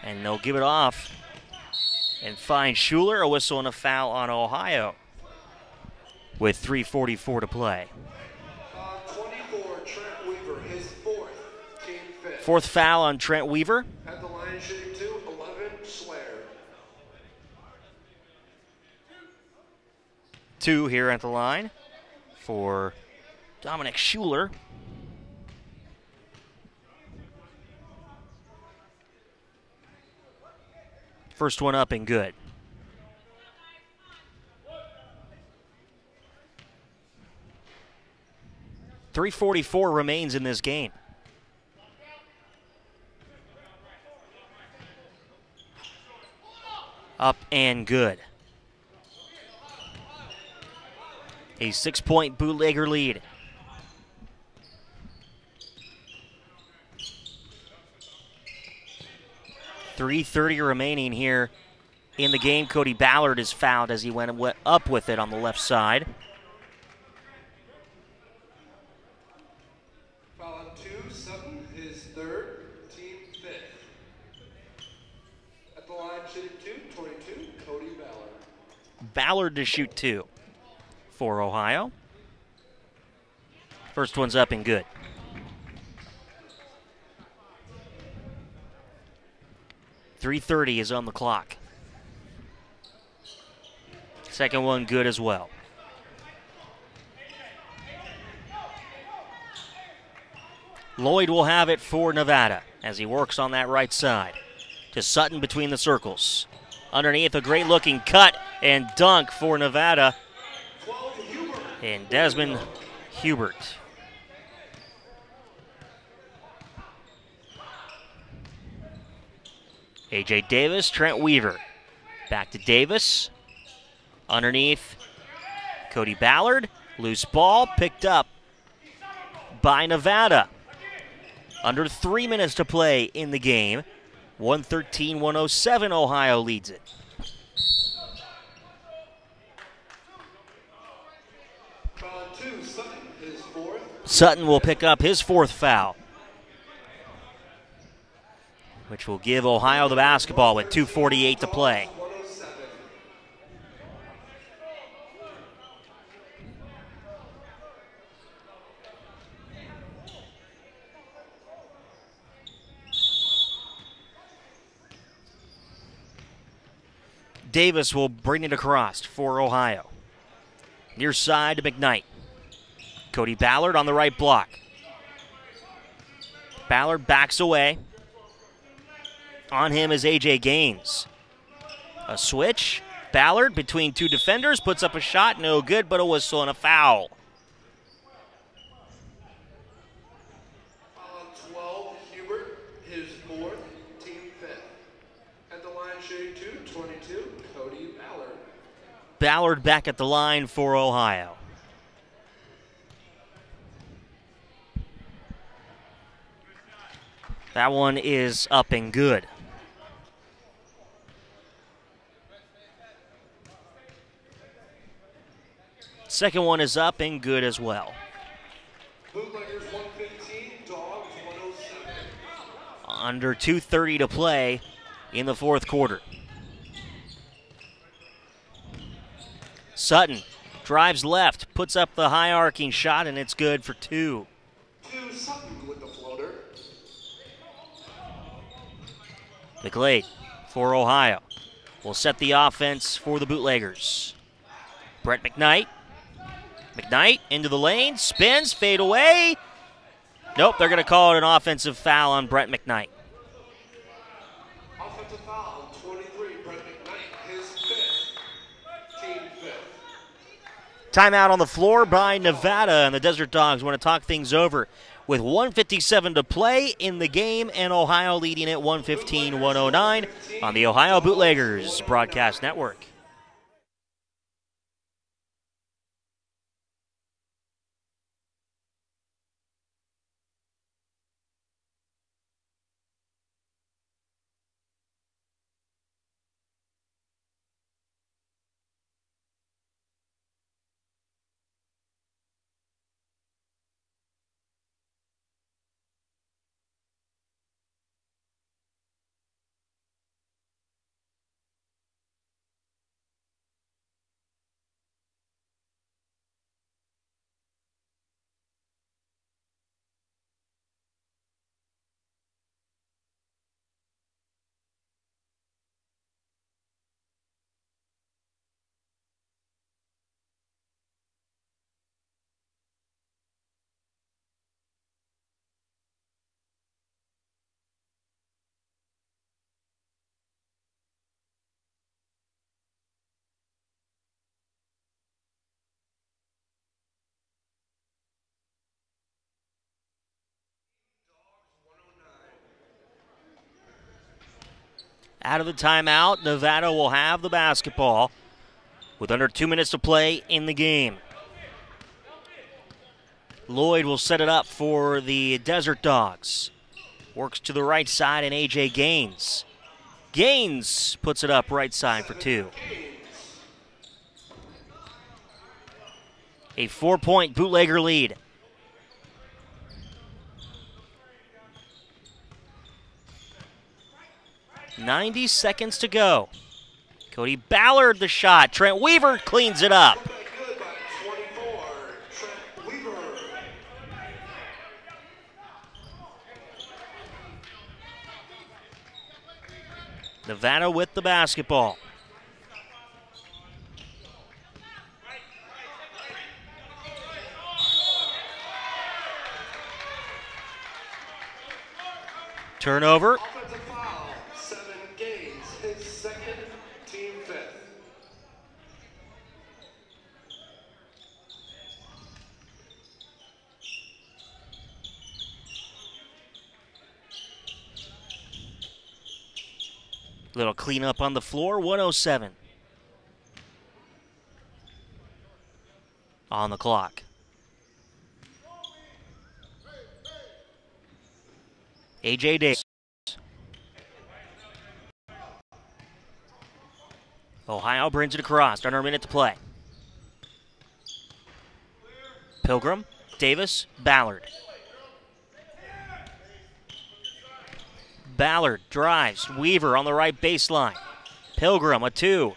And they'll give it off and find Schuler. A whistle and a foul on Ohio with 3:44 to play. 24, Trent Weaver, his fourth, team fifth. Fourth foul on Trent Weaver. At the line shooting 2, 11, Slayer. 2 here at the line for Dominic Schuler. First one up and good. .344 remains in this game. Up and good. A 6-point Bootlegger lead. .330 remaining here in the game. Cody Ballard is fouled as he went up with it on the left side. Foul on 2, Sutton, his third, team fifth. At the line shooting 2, 22, Cody Ballard. Ballard to shoot 2 for Ohio. First one's up and good. .330 is on the clock. Second one good as well. Lloyd will have it for Nevada as he works on that right side. To Sutton between the circles. Underneath, a great looking cut and dunk for Nevada. And Desmond Hubert. A.J. Davis, Trent Weaver. Back to Davis. Underneath, Cody Ballard. Loose ball picked up by Nevada. Under 3 minutes to play in the game. 113-107, Ohio leads it. Foul 2, Sutton, his fourth. Sutton will pick up his fourth foul, which will give Ohio the basketball with 2:48 to play. 107. Davis will bring it across for Ohio. Near side to McKnight. Cody Ballard on the right block. Ballard backs away. On him is A.J. Gaines. A switch. Ballard between two defenders puts up a shot. No good, but a whistle and a foul. Foul on 12, Hubert, his fourth, team fifth. At the line shooting 2, 22, Cody Ballard. Ballard back at the line for Ohio. That one is up and good. Second one is up and good as well. Bootleggers 115, Dogs 107. Under 2:30 to play in the fourth quarter. Sutton drives left, puts up the high arcing shot, and it's good for 2. 2, Sutton with the floater. McGlade for Ohio will set the offense for the Bootleggers. Brett McKnight. McKnight into the lane, spins, fade away. Nope, they're going to call it an offensive foul on Brett McKnight. Offensive foul, 23, Brett McKnight, his fifth, team fifth. Timeout on the floor by Nevada, and the Desert Dogs want to talk things over with 1:57 to play in the game, and Ohio leading it 115-109 on the Ohio Bootleggers Broadcast Network. Out of the timeout, Nevada will have the basketball with under 2 minutes to play in the game. Lloyd will set it up for the Desert Dogs. Works to the right side, and A.J. Gaines. Gaines puts it up right side for two. A 4-point Bootlegger lead. .90 seconds to go. Cody Ballard the shot. Trent Weaver cleans it up. Nevada with the basketball. Turnover. Offensive foul, 7 Gaines, his second, team fifth. Little cleanup on the floor, 107 on the clock. A.J. Davis. Ohio brings it across, under a minute to play. Pilgrim, Davis, Ballard. Ballard drives, Weaver on the right baseline. Pilgrim, a two.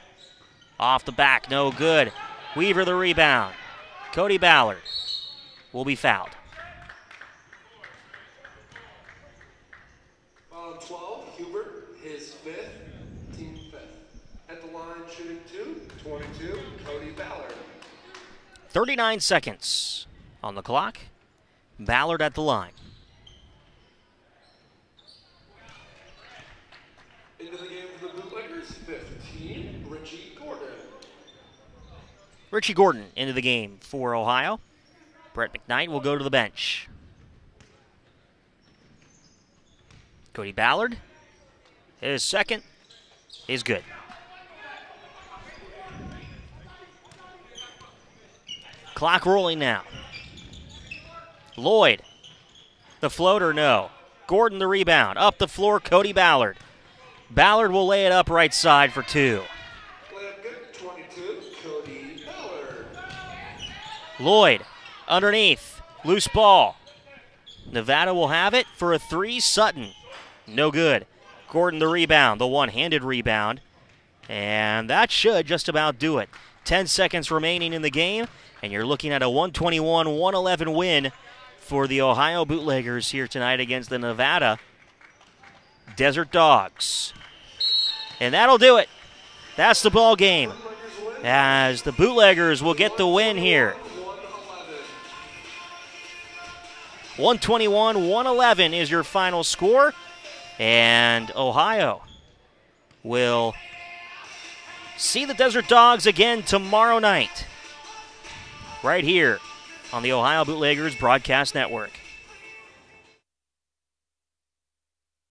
Off the back, no good. Weaver the rebound. Cody Ballard will be fouled. Foul on 12, Hubert, his fifth, team fifth. At the line, shooting 22, Cody Ballard. 39 seconds on the clock. Ballard at the line. Into the game for the Bootleggers, 15, Richie Gordon. Richie Gordon into the game for Ohio. Brett McKnight will go to the bench. Cody Ballard, his second is good. Clock rolling now. Lloyd, the floater, no. Gordon the rebound. Up the floor, Cody Ballard. Ballard will lay it up right side for two. Layup good, 22, Cody Ballard. Lloyd underneath. Loose ball. Nevada will have it for a three. Sutton. No good. Gordon the rebound, the one-handed rebound. And that should just about do it. 10 seconds remaining in the game, and you're looking at a 121-111 win for the Ohio Bootleggers here tonight against the Nevada Desert Dogs. And that'll do it. That's the ball game, as the Bootleggers will get the win here. 121-111 is your final score, and Ohio will see the Desert Dogs again tomorrow night, right here on the Ohio Bootleggers Broadcast Network.